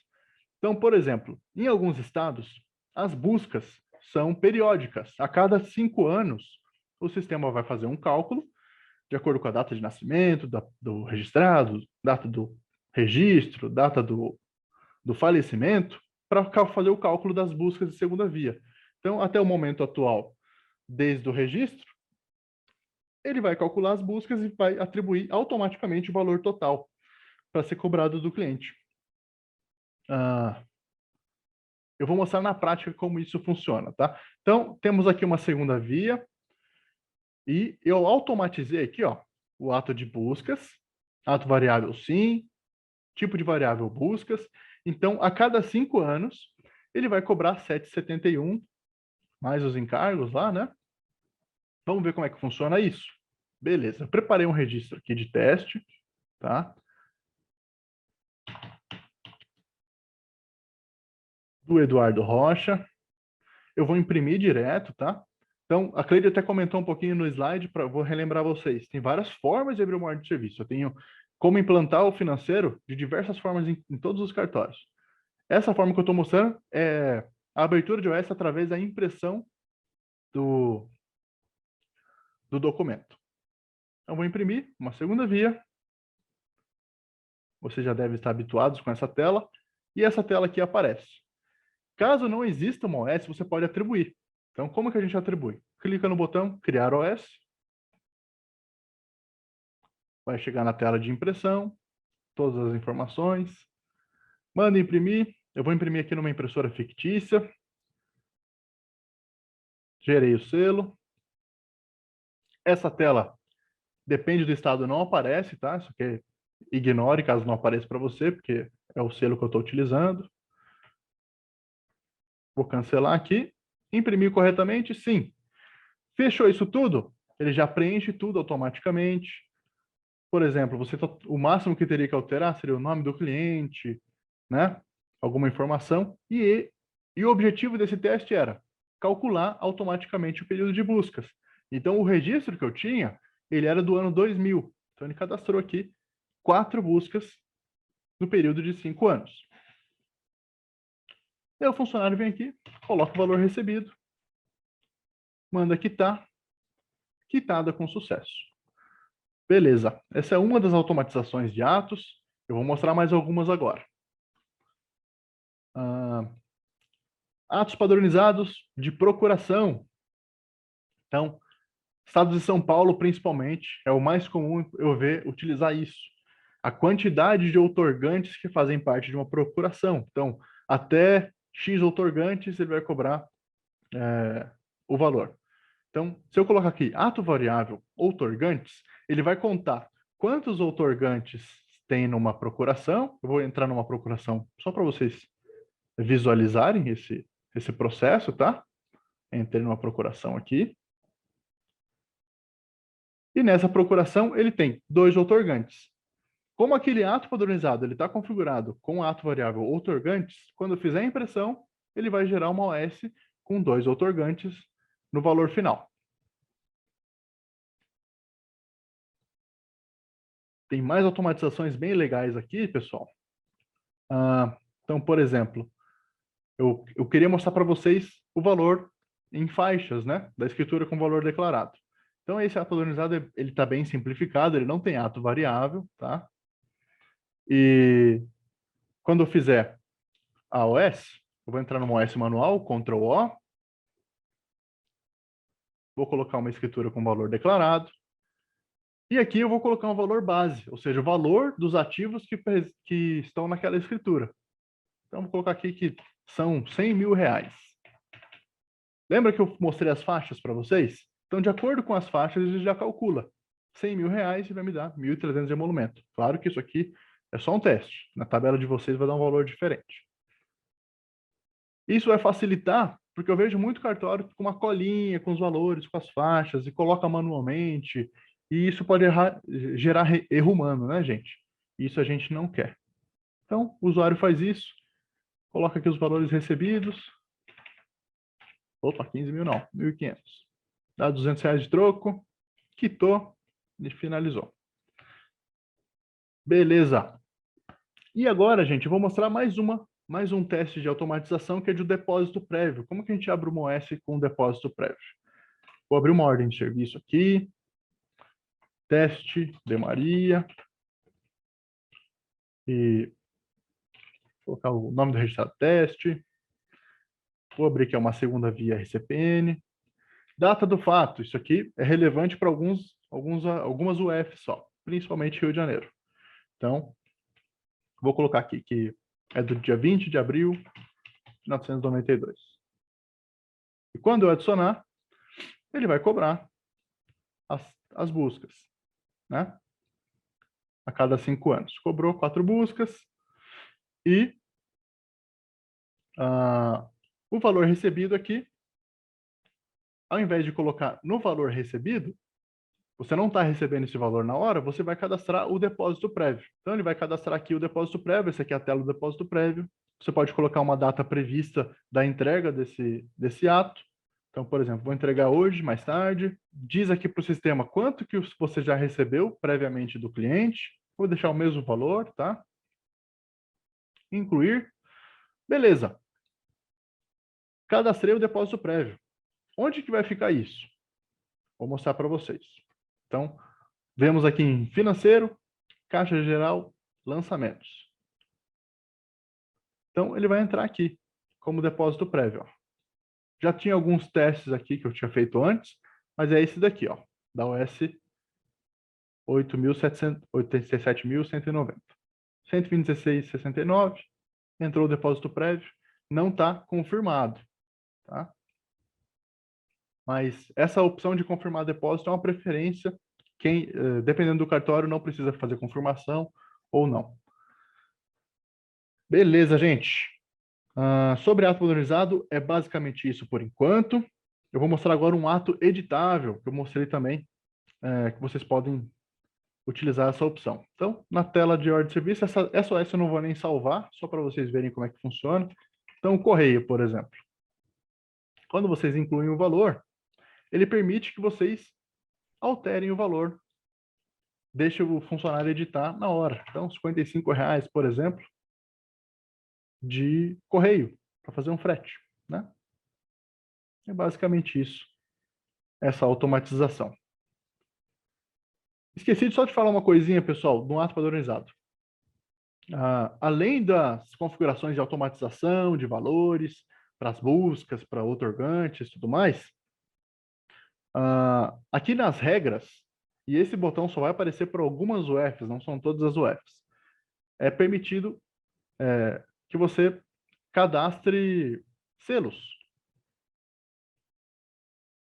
Então, por exemplo, em alguns estados, as buscas são periódicas. A cada 5 anos, o sistema vai fazer um cálculo, de acordo com a data de nascimento do registrado, data do registro, data do falecimento, para fazer o cálculo das buscas de segunda via. Então, até o momento atual, desde o registro, ele vai calcular as buscas e vai atribuir automaticamente o valor total para ser cobrado do cliente. Eu vou mostrar na prática como isso funciona, tá? Então, temos aqui uma segunda via e eu automatizei aqui, ó, o ato de buscas, ato variável sim, tipo de variável buscas. Então, a cada 5 anos, ele vai cobrar 7,71, mais os encargos lá, né? Vamos ver como é que funciona isso. Beleza, eu preparei um registro aqui de teste, tá? Do Eduardo Rocha. Eu vou imprimir direto, tá? Então, a Cleide até comentou um pouquinho no slide, vou relembrar vocês. Tem várias formas de abrir uma ordem de serviço. Eu tenho como implantar o financeiro de diversas formas em todos os cartórios. Essa forma que eu estou mostrando é a abertura de OS através da impressão do documento. Então, vou imprimir uma segunda via. Vocês já devem estar habituados com essa tela. E essa tela aqui aparece. Caso não exista uma OS, você pode atribuir. Então, como que a gente atribui? Clica no botão Criar OS. Vai chegar na tela de impressão, todas as informações. Manda imprimir. Eu vou imprimir aqui numa impressora fictícia. Gerei o selo. Essa tela, depende do estado, não aparece, tá? Isso aqui ignore caso não apareça para você, porque é o selo que eu estou utilizando. Vou cancelar aqui. Imprimir corretamente? Sim. Fechou isso tudo? Ele já preenche tudo automaticamente. Por exemplo, o máximo que teria que alterar seria o nome do cliente, né? Alguma informação. E o objetivo desse teste era calcular automaticamente o período de buscas. Então, o registro que eu tinha, ele era do ano 2000. Então, ele cadastrou aqui 4 buscas no período de 5 anos. Aí o funcionário vem aqui, coloca o valor recebido, manda quitar, quitada com sucesso. Beleza, essa é uma das automatizações de atos. Eu vou mostrar mais algumas agora. atos padronizados de procuração. Então, estados de São Paulo, principalmente, é o mais comum eu ver utilizar isso. A quantidade de outorgantes que fazem parte de uma procuração. Então, até X outorgantes, ele vai cobrar o valor. Então, se eu colocar aqui ato variável outorgantes, ele vai contar quantos outorgantes tem numa procuração. Eu vou entrar numa procuração só para vocês visualizarem esse processo, tá? Entrei numa procuração aqui. E nessa procuração ele tem 2 outorgantes. Como aquele ato padronizado ele está configurado com ato variável outorgantes, quando eu fizer a impressão, ele vai gerar uma OS com 2 outorgantes no valor final. Tem mais automatizações bem legais aqui, pessoal. Então, por exemplo, eu queria mostrar para vocês o valor em faixas, né, da escritura com valor declarado. Então, esse ato padronizado, ele está bem simplificado, ele não tem ato variável, tá? E quando eu fizer a OS, eu vou entrar no OS manual, Ctrl O, vou colocar uma escritura com valor declarado, e aqui eu vou colocar um valor base, ou seja, o valor dos ativos que estão naquela escritura. Então, vou colocar aqui que são 100 mil reais. Lembra que eu mostrei as faixas para vocês? Então, de acordo com as faixas, ele já calcula 100 mil reais e vai me dar 1.300 de emolumento. Claro que isso aqui é só um teste. Na tabela de vocês vai dar um valor diferente. Isso vai facilitar, porque eu vejo muito cartório com uma colinha, com os valores, com as faixas, e coloca manualmente. E isso pode gerar erro humano, né, gente? Isso a gente não quer. Então, o usuário faz isso, coloca aqui os valores recebidos. Opa, 15 mil não, 1.500. Dá 200 reais de troco, quitou e finalizou. Beleza. E agora, gente, eu vou mostrar mais um teste de automatização que é de depósito prévio. Como que a gente abre uma OS com depósito prévio? Vou abrir uma ordem de serviço aqui. Teste de Maria. E vou colocar o nome do registrado teste. Vou abrir aqui uma segunda via RCPN. Data do fato. Isso aqui é relevante para algumas UF só, principalmente Rio de Janeiro. Então, vou colocar aqui que é do dia 20 de abril de 1992. E quando eu adicionar, ele vai cobrar as buscas, né? A cada 5 anos. Cobrou 4 buscas e o valor recebido aqui, ao invés de colocar no valor recebido, você não está recebendo esse valor na hora, você vai cadastrar o depósito prévio. Então, ele vai cadastrar aqui o depósito prévio, essa aqui é a tela do depósito prévio. Você pode colocar uma data prevista da entrega desse ato. Então, por exemplo, vou entregar hoje, mais tarde. Diz aqui para o sistema quanto que você já recebeu previamente do cliente. Vou deixar o mesmo valor, tá? Incluir. Beleza. Cadastrei o depósito prévio. Onde que vai ficar isso? Vou mostrar para vocês. Então, vemos aqui em financeiro, caixa geral, lançamentos. Então, ele vai entrar aqui como depósito prévio. Ó. Já tinha alguns testes aqui que eu tinha feito antes, mas é esse daqui, ó, da OS 87.190. 126,69, entrou o depósito prévio, não está confirmado. Tá? Mas essa opção de confirmar depósito é uma preferência. Dependendo do cartório, não precisa fazer confirmação ou não. Beleza, gente. Sobre ato padronizado, é basicamente isso por enquanto. Eu vou mostrar agora um ato editável, que eu mostrei também, que vocês podem utilizar essa opção. Então, na tela de ordem de serviço, essa OS eu não vou nem salvar, só para vocês verem como é que funciona. Então, o correio, por exemplo. Quando vocês incluem o valor, ele permite que vocês alterem o valor. Deixa o funcionário editar na hora. Então, R$55, por exemplo, de correio, para fazer um frete. Né? É basicamente isso, essa automatização. Esqueci só de falar uma coisinha, pessoal, do ato padronizado. Além das configurações de automatização, de valores, as buscas, para outorgantes e tudo mais, aqui nas regras, e esse botão só vai aparecer para algumas UFs, não são todas as UFs, é permitido que você cadastre selos.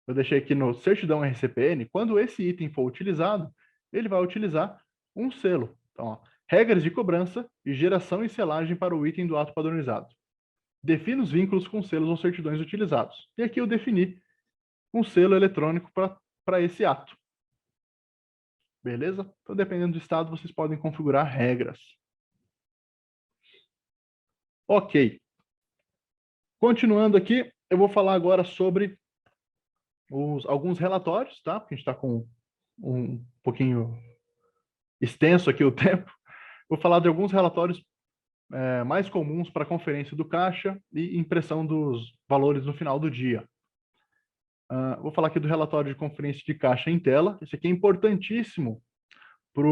Eu deixei aqui no certidão RCPN, quando esse item for utilizado, ele vai utilizar um selo. Então, ó, regras de cobrança e geração e selagem para o item do ato padronizado. Defina os vínculos com selos ou certidões utilizados. E aqui eu defini um selo eletrônico para esse ato. Beleza? Então, dependendo do estado, vocês podem configurar regras. Ok. Continuando aqui, eu vou falar agora sobre alguns relatórios, tá? Porque a gente está com um pouquinho extenso aqui o tempo. Vou falar de alguns relatórios mais comuns para conferência do caixa e impressão dos valores no final do dia. Vou falar aqui do relatório de conferência de caixa em tela. Esse aqui é importantíssimo para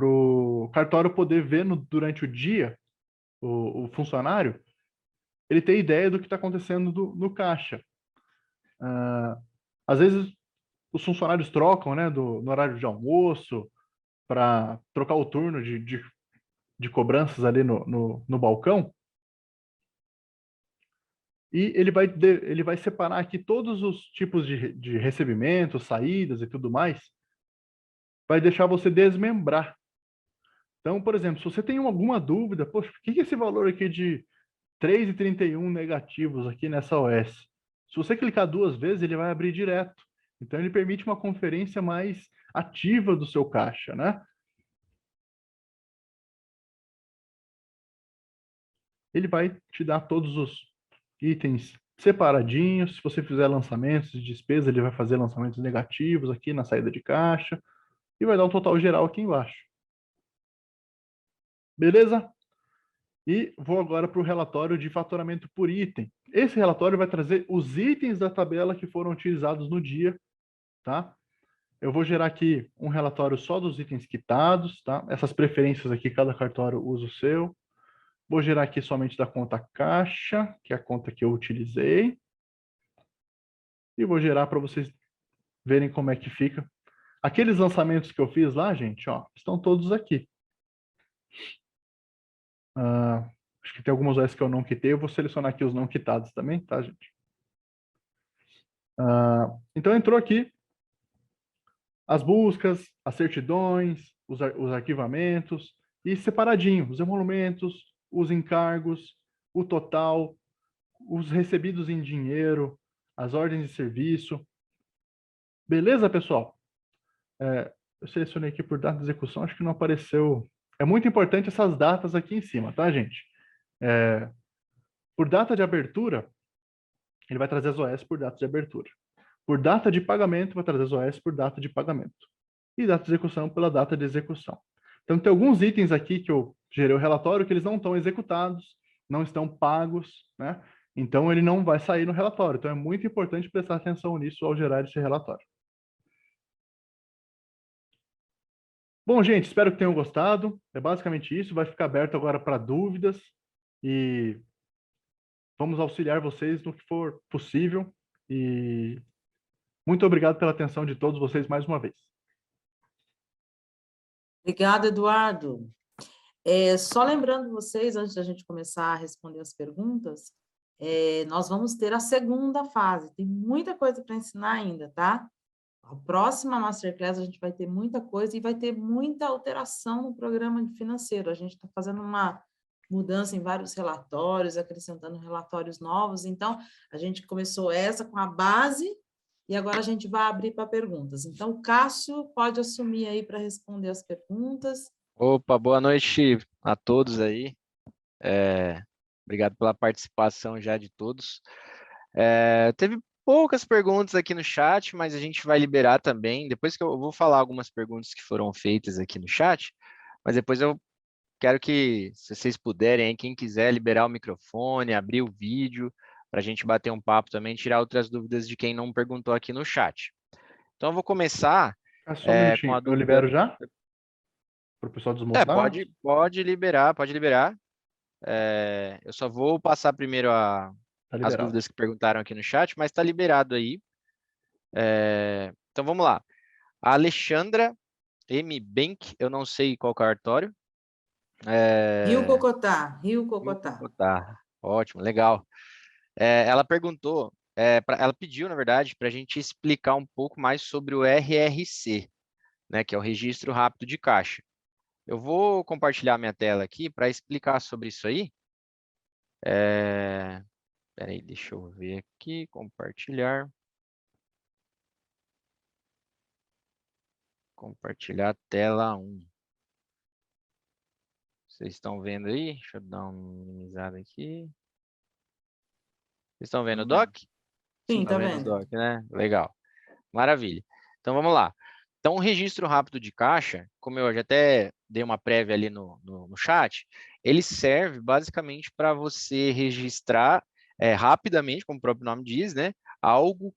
o cartório poder ver durante o dia, o funcionário, ele ter ideia do que está acontecendo no caixa. Às vezes, os funcionários trocam, né, no horário de almoço, para trocar o turno de cobranças ali no balcão. E ele vai separar aqui todos os tipos de recebimentos, saídas e tudo mais. Vai deixar você desmembrar. Então, por exemplo, se você tem alguma dúvida, poxa, por que esse valor aqui de 3,31 negativos aqui nessa OS? Se você clicar 2 vezes, ele vai abrir direto. Então, ele permite uma conferência mais ativa do seu caixa, né? Ele vai te dar todos os itens separadinhos. Se você fizer lançamentos de despesa, ele vai fazer lançamentos negativos aqui na saída de caixa e vai dar um total geral aqui embaixo. Beleza? E vou agora para o relatório de faturamento por item. Esse relatório vai trazer os itens da tabela que foram utilizados no dia, tá? Eu vou gerar aqui um relatório só dos itens quitados, tá? Essas preferências aqui, cada cartório usa o seu. Vou gerar aqui somente da conta caixa, que é a conta que eu utilizei. E vou gerar para vocês verem como é que fica. Aqueles lançamentos que eu fiz lá, gente, ó, estão todos aqui. Acho que tem algumas OS que eu não quitei. Eu vou selecionar aqui os não quitados também, tá, gente? Então, entrou aqui as buscas, as certidões, os arquivamentos, e separadinho, os emolumentos, os encargos, o total, os recebidos em dinheiro, as ordens de serviço. Beleza, pessoal? Eu selecionei aqui por data de execução, acho que não apareceu. É muito importante essas datas aqui em cima, tá, gente? Por data de abertura, ele vai trazer as OS por data de abertura. Por data de pagamento, vai trazer as OS por data de pagamento. E data de execução pela data de execução. Então, tem alguns itens aqui que eu gerei o relatório que eles não estão executados, não estão pagos, né? Então, ele não vai sair no relatório. Então, é muito importante prestar atenção nisso ao gerar esse relatório. Bom, gente, espero que tenham gostado. É basicamente isso. Vai ficar aberto agora para dúvidas e vamos auxiliar vocês no que for possível. E muito obrigado pela atenção de todos vocês mais uma vez. Obrigada, Eduardo. Só lembrando vocês, antes da gente começar a responder as perguntas, nós vamos ter a segunda fase. Tem muita coisa para ensinar ainda, tá? A próxima Masterclass a gente vai ter muita coisa e vai ter muita alteração no programa financeiro. A gente está fazendo uma mudança em vários relatórios, acrescentando relatórios novos. Então, a gente começou essa com a base e agora a gente vai abrir para perguntas. Então, o Cássio pode assumir aí para responder as perguntas. Opa, boa noite a todos aí. Obrigado pela participação já de todos. Teve poucas perguntas aqui no chat, mas a gente vai liberar também. Depois que eu vou falar algumas perguntas que foram feitas aqui no chat, mas depois eu quero que, se vocês puderem, quem quiser liberar o microfone, abrir o vídeo, para a gente bater um papo também, tirar outras dúvidas de quem não perguntou aqui no chat. Então, eu vou começar Só um minutinho, com a dúvida. Eu libero já? Para o pessoal desmontar? Pode liberar, pode liberar. Eu só vou passar primeiro Tá as liberado. dúvidas que perguntaram aqui no chat, mas está liberado aí. Então vamos lá. A Alexandra M. Bank, eu não sei qual cartório. Rio Cocotá, Rio Rio Cocotá. Cocotá. Ótimo, legal. Ela perguntou, ela pediu, na verdade, para a gente explicar um pouco mais sobre o RRC, né, que é o Registro Rápido de Caixa. Eu vou compartilhar minha tela aqui para explicar sobre isso aí. Espera aí, deixa eu ver aqui, compartilhar. Compartilhar tela 1. Vocês estão vendo aí? Deixa eu dar uma minimizada aqui. Vocês estão vendo o doc? Sim, Estão tá vendo o vendo? doc, né? Legal. Maravilha. Então, vamos lá. Então, o registro rápido de caixa, como eu já até dei uma prévia ali no chat, ele serve basicamente para você registrar rapidamente, como o próprio nome diz, né? Algo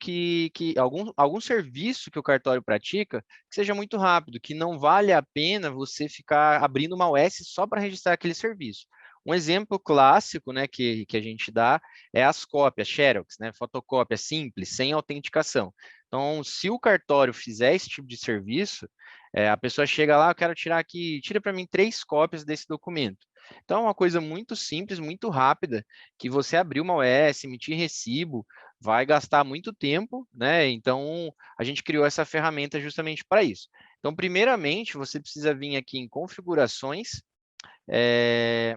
algum serviço que o cartório pratica que seja muito rápido, que não vale a pena você ficar abrindo uma OS só para registrar aquele serviço. Um exemplo clássico, né, que a gente dá é as cópias, Xerox, né, fotocópia simples, sem autenticação. Então, se o cartório fizer esse tipo de serviço, a pessoa chega lá, eu quero tirar aqui, tira para mim 3 cópias desse documento. Então, é uma coisa muito simples, muito rápida, que você abrir uma OS, emitir recibo, vai gastar muito tempo, né? Então, a gente criou essa ferramenta justamente para isso. Então, primeiramente, você precisa vir aqui em configurações.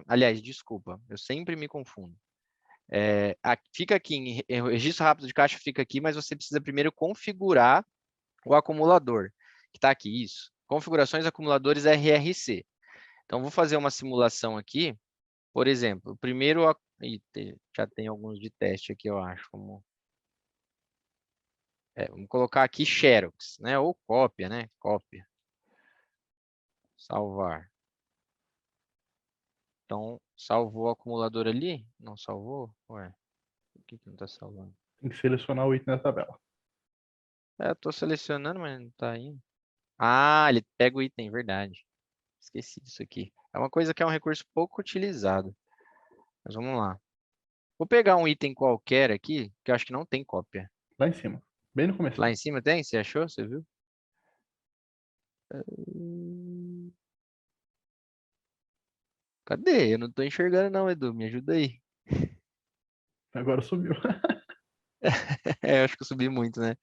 Aliás, desculpa, eu sempre me confundo. Fica aqui, o registro rápido de caixa fica aqui, mas você precisa primeiro configurar o acumulador, que está aqui, isso. Configurações acumuladores RRC. Então, vou fazer uma simulação aqui. Por exemplo, o primeiro... já tem alguns de teste aqui, eu acho. Vamos colocar aqui Xerox, né? Ou cópia, né? Cópia. Salvar. Então, salvou o acumulador ali? Não salvou? Ué, por que não está salvando? Tem que selecionar o item da tabela. Estou selecionando, mas não está indo. Ah, ele pega o item, verdade. Esqueci disso aqui. É uma coisa que é um recurso pouco utilizado. Mas vamos lá. Vou pegar um item qualquer aqui, que eu acho que não tem cópia. Lá em cima. Bem no começo. Lá em cima tem? Você achou? Você viu? Cadê? Eu não estou enxergando não, Edu. Me ajuda aí. Agora subiu. Eu acho que eu subi muito, né?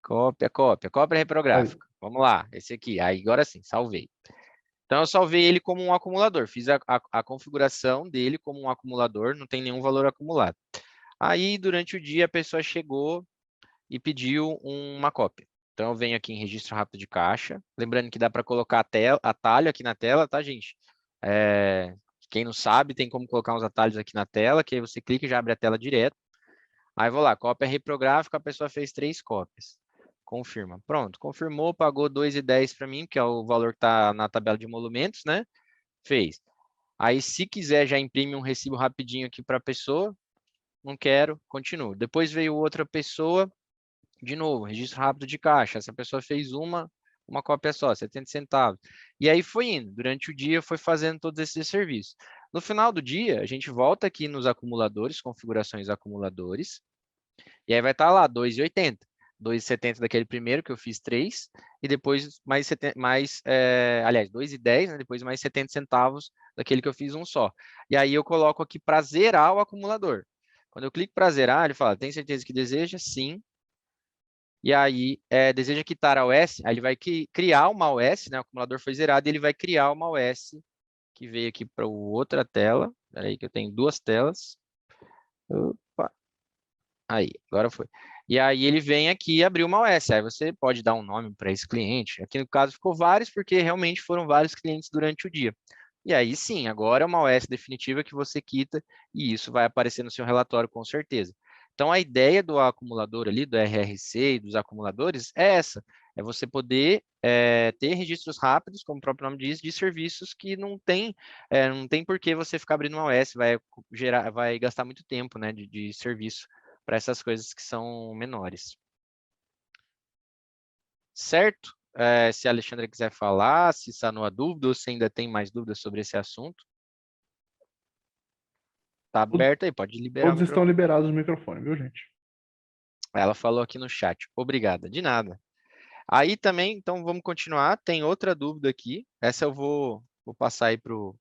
Cópia, cópia. Cópia reprográfica. Vamos lá. Esse aqui. Aí, agora sim, salvei. Então, eu salvei ele como um acumulador. Fiz a configuração dele como um acumulador. Não tem nenhum valor acumulado. Aí, durante o dia, a pessoa chegou e pediu uma cópia. Então, eu venho aqui em registro rápido de caixa. Lembrando que dá para colocar atalho aqui na tela, tá, gente? Quem não sabe, tem como colocar uns atalhos aqui na tela, que aí você clica e já abre a tela direto. Aí, vou lá, cópia reprográfica, a pessoa fez 3 cópias. Confirma. Pronto, confirmou, pagou 2,10 para mim, que é o valor que está na tabela de emolumentos, né? Fez. Aí, se quiser, já imprime um recibo rapidinho aqui para a pessoa. Não quero, continuo. Depois veio outra pessoa, de novo, registro rápido de caixa. Essa pessoa fez uma cópia só, 70 centavos. E aí foi indo. Durante o dia foi fazendo todos esses serviços. No final do dia, a gente volta aqui nos acumuladores, configurações acumuladores. E aí vai estar lá, 2,80. 2,70 daquele primeiro, que eu fiz 3. E depois aliás, 2,10, né? Depois mais 70 centavos daquele que eu fiz um só. E aí eu coloco aqui para zerar o acumulador. Quando eu clico para zerar, ele fala, tem certeza que deseja? Sim. E aí, deseja quitar a OS? Aí ele vai criar uma OS, né? O acumulador foi zerado e ele vai criar uma OS que veio aqui para outra tela. Espera aí que eu tenho 2 telas. Opa. Aí, agora foi. E aí ele vem aqui e abriu uma OS. Aí você pode dar um nome para esse cliente. Aqui no caso ficou vários, porque realmente foram vários clientes durante o dia. E aí sim, agora é uma OS definitiva que você quita e isso vai aparecer no seu relatório com certeza. Então a ideia do acumulador ali, do RRC e dos acumuladores é essa. É você poder ter registros rápidos, como o próprio nome diz, de serviços que não tem por que você ficar abrindo uma OS, vai gastar muito tempo, né, de serviço para essas coisas que são menores. Certo? Se a Alexandra quiser falar, se sanou a dúvida ou se ainda tem mais dúvidas sobre esse assunto. Tá aberto aí, pode liberar o Todos estão microfone. liberados no microfone, viu, gente? Ela falou aqui no chat. Obrigada. De nada. Aí também, então vamos continuar. Tem outra dúvida aqui. Essa eu vou passar aí pro.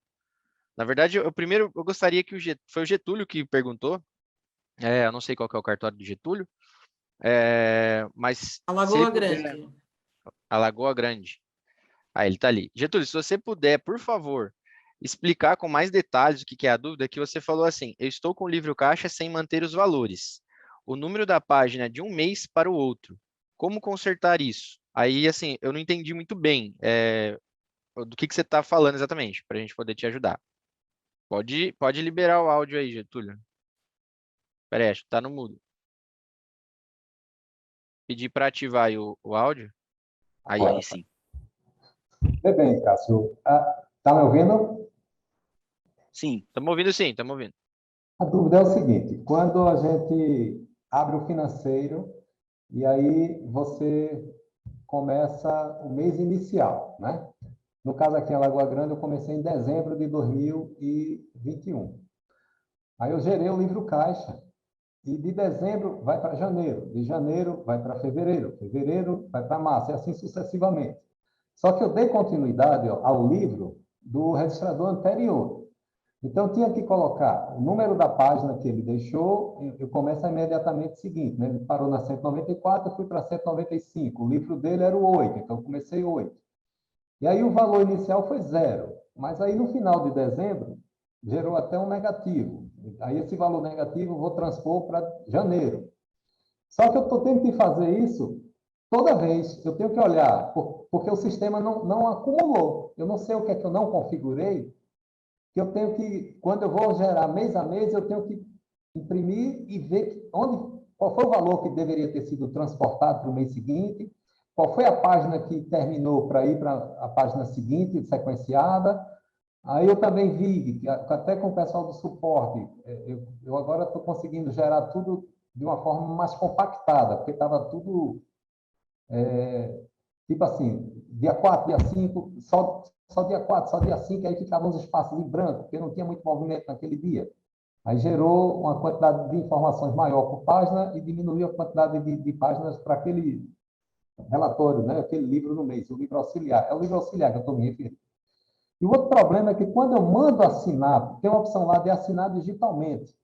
Na verdade, primeiro eu gostaria que foi o Getúlio que perguntou. Eu não sei qual que é o cartório do Getúlio. Mas A se ele Lagoa puder. Grande. A Lagoa Grande. Ah, ele tá ali. Getúlio, se você puder, por favor, explicar com mais detalhes o que que é a dúvida, que você falou assim: eu estou com o livro caixa sem manter os valores. O número da página de um mês para o outro. Como consertar isso? Aí, assim, eu não entendi muito bem do que você está falando exatamente, para a gente poder te ajudar. Pode liberar o áudio aí, Getúlio. Peraí, acho que tá no mudo. Pedir para ativar aí o áudio. Aí sim. Bem, Cássio. Tá me ouvindo? Sim. Estamos ouvindo sim, estamos ouvindo. A dúvida é o seguinte: quando a gente abre o financeiro e aí você começa o mês inicial, né? No caso aqui em Lagoa Grande, eu comecei em dezembro de 2021. Aí eu gerei o livro caixa. E de dezembro vai para janeiro, de janeiro vai para fevereiro, fevereiro vai para março, e assim sucessivamente. Só que eu dei continuidade ao livro do registrador anterior. Então, eu tinha que colocar o número da página que ele deixou, eu começo imediatamente o seguinte, né? Ele parou na 194, eu fui para 195, o livro dele era o 8, então eu comecei 8. E aí o valor inicial foi 0, mas aí no final de dezembro, gerou até um negativo. Aí esse valor negativo eu vou transpor para janeiro. Só que eu estou tendo que fazer isso toda vez. Eu tenho que olhar, porque o sistema não acumulou. Eu não sei o que é que eu não configurei, que eu tenho que, quando eu vou gerar mês a mês, eu tenho que imprimir e ver qual foi o valor que deveria ter sido transportado para o mês seguinte, qual foi a página que terminou para ir para a página seguinte, sequenciada. Aí eu também vi, até com o pessoal do suporte, eu agora estou conseguindo gerar tudo de uma forma mais compactada, porque estava tudo, tipo assim, dia 4, dia 5, só dia 4, só dia 5, aí ficavam os espaços em branco, porque não tinha muito movimento naquele dia. Aí gerou uma quantidade de informações maior por página e diminuiu a quantidade de páginas para aquele relatório, né? Aquele livro no mês, o livro auxiliar. É o livro auxiliar que eu estou me referindo. E o outro problema é que quando eu mando assinar, tem uma opção lá de assinar digitalmente.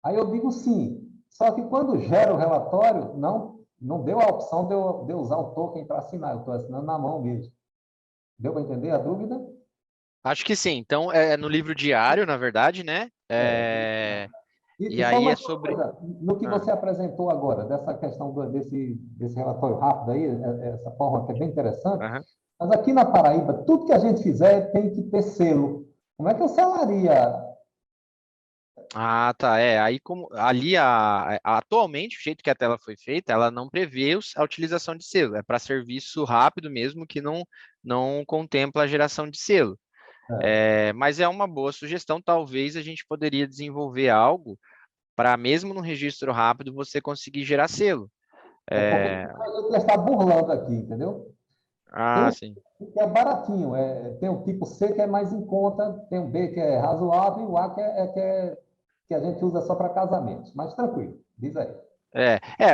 Aí eu digo sim. Só que quando gera o relatório, não deu a opção de eu usar o token para assinar. Eu estou assinando na mão mesmo. Deu para entender a dúvida? Acho que sim. Então, é no livro diário, na verdade, né? E Só aí é mais uma sobre... coisa, no que você apresentou agora, dessa questão desse relatório rápido aí, essa forma que é bem interessante, mas aqui na Paraíba, tudo que a gente fizer tem que ter selo. Como é que eu selaria? Ah, tá. Aí como ali atualmente o jeito que a tela foi feita, ela não prevê a utilização de selo. É para serviço rápido mesmo que não contempla a geração de selo. Mas é uma boa sugestão. Talvez a gente poderia desenvolver algo para mesmo no registro rápido você conseguir gerar selo. Porque a gente está burlando aqui, entendeu? Tem um Sim. que é baratinho, tem o tipo C que é mais em conta, tem o B que é razoável e o A que a gente usa só para casamentos. Mas tranquilo, diz aí.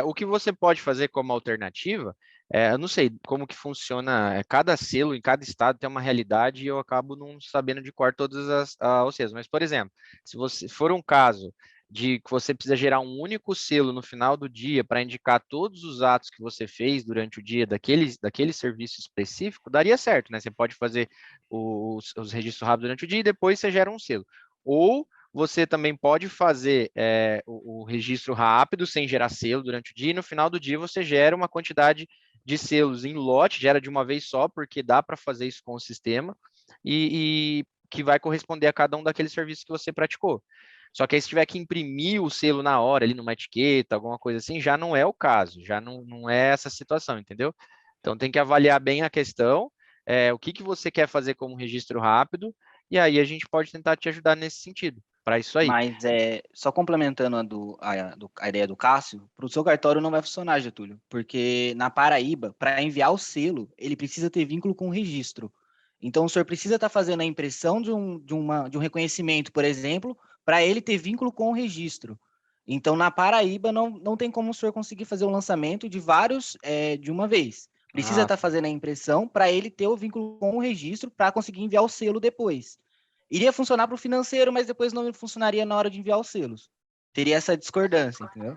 O que você pode fazer como alternativa, eu não sei como que funciona, cada selo em cada estado tem uma realidade e eu acabo não sabendo de cor todas os selos, mas, por exemplo, se você for um caso de que você precisa gerar um único selo no final do dia para indicar todos os atos que você fez durante o dia daquele serviço específico, daria certo, né? Você pode fazer os registros rápidos durante o dia e depois você gera um selo. Ou você também pode fazer o registro rápido, sem gerar selo durante o dia, e no final do dia você gera uma quantidade de selos em lote, gera de uma vez só, porque dá para fazer isso com o sistema, e que vai corresponder a cada um daqueles serviços que você praticou. Só que aí se tiver que imprimir o selo na hora, ali numa etiqueta, alguma coisa assim, já não é o caso, já não é essa situação, entendeu? Então tem que avaliar bem a questão, o que você quer fazer como registro rápido, e aí a gente pode tentar te ajudar nesse sentido, para isso aí. Mas só complementando a ideia do Cássio, para o seu cartório não vai funcionar, Getúlio, porque na Paraíba, para enviar o selo, ele precisa ter vínculo com o registro. Então, o senhor precisa estar fazendo a impressão de um reconhecimento, por exemplo, para ele ter vínculo com o registro. Então, na Paraíba, não tem como o senhor conseguir fazer o lançamento de vários de uma vez. Precisa estar fazendo a impressão para ele ter o vínculo com o registro para conseguir enviar o selo depois. Iria funcionar para o financeiro, mas depois não funcionaria na hora de enviar os selos. Teria essa discordância, entendeu?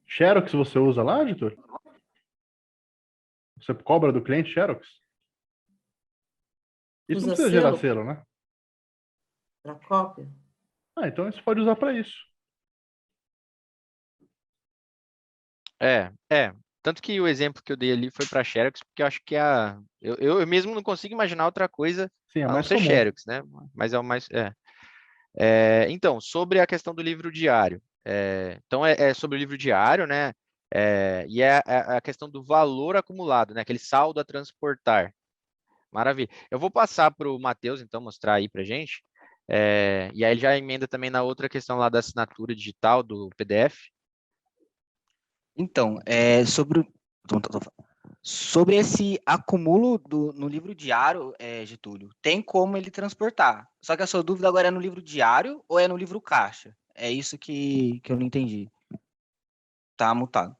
Xerox você usa lá, editor? Você cobra do cliente Xerox? Isso não Usa precisa gerar selo? selo, né? Para cópia? Ah, então você pode usar para isso. Tanto que o exemplo que eu dei ali foi para Xerox, porque eu acho que eu mesmo não consigo imaginar outra coisa Sim, é a não mais ser comum. Xerox, né? Mas é o mais. Então, sobre a questão do livro diário. Então, é sobre o livro diário, né? E é a questão do valor acumulado, né? Aquele saldo a transportar. Maravilha. Eu vou passar para o Matheus, então, mostrar aí para gente. E aí ele já emenda também na outra questão lá da assinatura digital do PDF. Então, sobre esse acúmulo no livro diário, Getúlio, tem como ele transportar. Só que a sua dúvida agora é no livro diário ou é no livro caixa? É isso que eu não entendi. Tá mutado.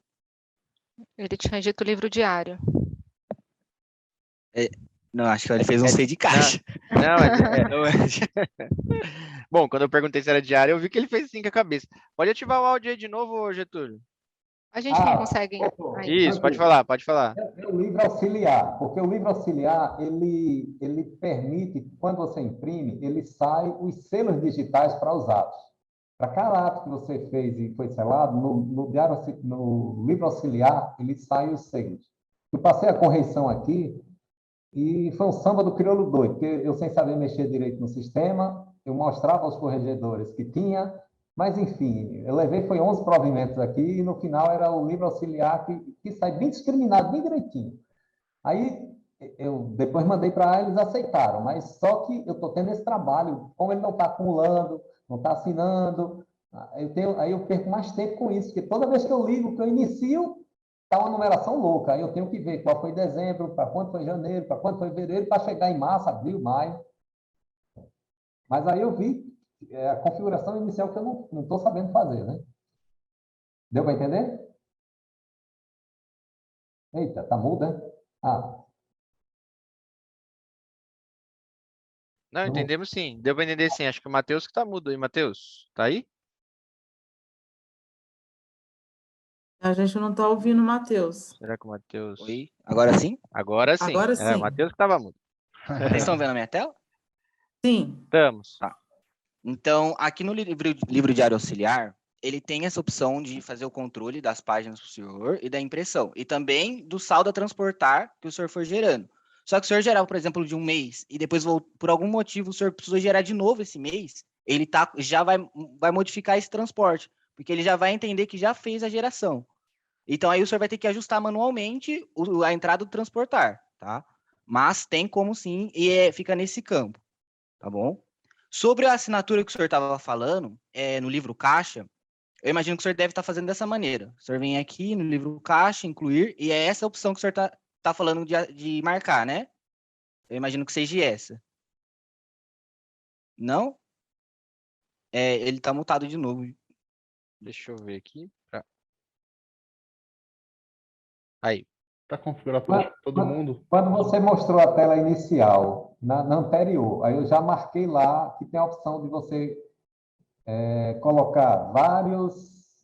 Ele tinha dito livro diário. Não, acho que ele fez um C de caixa. Não, mas Bom, quando eu perguntei se era diário, eu vi que ele fez assim com a cabeça. Pode ativar o áudio aí de novo, Getúlio? A gente não consegue. Isso, pode falar, pode falar. É o livro auxiliar, porque o livro auxiliar, ele permite, quando você imprime, ele sai os selos digitais para os atos. Para cada ato que você fez e foi selado, no livro auxiliar, ele sai os selos. Eu passei a correção aqui e foi um samba do crioulo doido, porque eu, sem saber mexer direito no sistema, eu mostrava aos corregedores que tinha, mas, enfim, eu levei, foi 11 provimentos aqui, e no final era o livro auxiliar que sai bem discriminado, bem direitinho. Aí, eu depois mandei para lá, eles aceitaram, mas só que eu estou tendo esse trabalho, como ele não está acumulando, não está assinando, aí eu perco mais tempo com isso, porque toda vez que eu ligo, que eu inicio, está uma numeração louca, aí eu tenho que ver qual foi dezembro, para quanto foi janeiro, para quanto foi fevereiro, para chegar em março, abril, maio. Mas aí eu vi a configuração inicial que eu não estou sabendo fazer, né? Deu para entender? Eita, tá mudo, né? Não, entendemos sim. Deu para entender sim. Acho que o Matheus que tá mudo aí. Matheus, tá aí? A gente não está ouvindo o Matheus. Será que o Matheus... Oi? Agora sim? Agora sim. Agora O sim. Matheus que tava mudo. Vocês estão vendo a minha tela? Sim. Estamos. Tá. Então, aqui no livro diário auxiliar, ele tem essa opção de fazer o controle das páginas para o senhor e da impressão. E também do saldo a transportar que o senhor for gerando. Só que o senhor gerar, por exemplo, de um mês, e depois, por algum motivo, o senhor precisou gerar de novo esse mês, ele já vai modificar esse transporte, porque ele já vai entender que já fez a geração. Então, aí o senhor vai ter que ajustar manualmente a entrada do transportar, tá? Mas tem como sim, e fica nesse campo, tá bom? Sobre a assinatura que o senhor estava falando, no livro caixa, eu imagino que o senhor deve estar fazendo dessa maneira. O senhor vem aqui no livro caixa, incluir, e é essa a opção que o senhor está falando de marcar, né? Eu imagino que seja essa. Não? Ele está mutado de novo. Deixa eu ver aqui. Aí. Tá configurado para todo mundo? Quando você mostrou a tela inicial, na anterior, aí eu já marquei lá que tem a opção de você colocar vários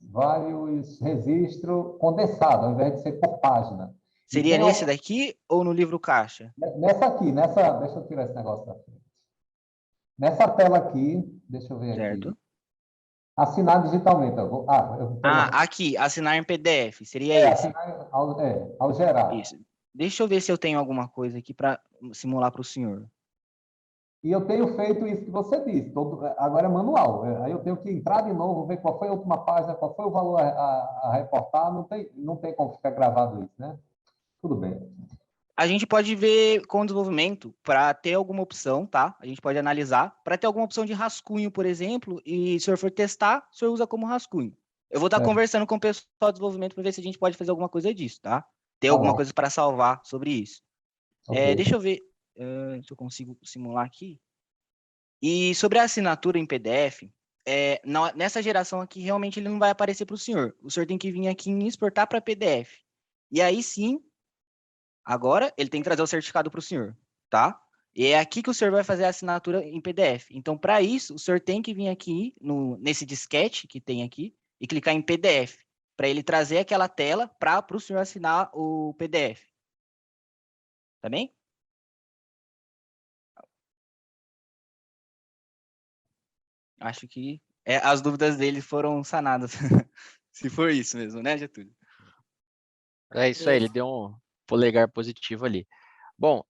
registros condensados, ao invés de ser por página. Seria nesse daqui ou no livro caixa? Deixa eu tirar esse negócio da frente. Nessa tela aqui, deixa eu ver certo. aqui. Assinar digitalmente. Aqui, assinar em PDF, seria esse? Assinar ao gerar. Isso. Deixa eu ver se eu tenho alguma coisa aqui para simular para o senhor. E eu tenho feito isso que você disse, agora é manual. Aí eu tenho que entrar de novo, ver qual foi a última página, qual foi o valor a reportar, não tem como ficar gravado isso, né? Tudo bem. A gente pode ver com o desenvolvimento para ter alguma opção, tá? A gente pode analisar para ter alguma opção de rascunho, por exemplo, e se o senhor for testar, o senhor usa como rascunho. Eu vou estar conversando com o pessoal do desenvolvimento para ver se a gente pode fazer alguma coisa disso, tá? Ter alguma coisa para salvar sobre isso. Okay. Deixa eu ver se eu consigo simular aqui. E sobre a assinatura em PDF, nessa geração aqui, realmente ele não vai aparecer para o senhor. O senhor tem que vir aqui em exportar para PDF. E aí sim, agora ele tem que trazer o certificado para o senhor, tá? E é aqui que o senhor vai fazer a assinatura em PDF. Então, para isso, o senhor tem que vir aqui nesse disquete que tem aqui e clicar em PDF, para ele trazer aquela tela para o senhor assinar o PDF. Tá bem? Acho que as dúvidas dele foram sanadas. Se for isso mesmo, né, Getúlio? É isso aí, ele deu um polegar positivo ali. Bom,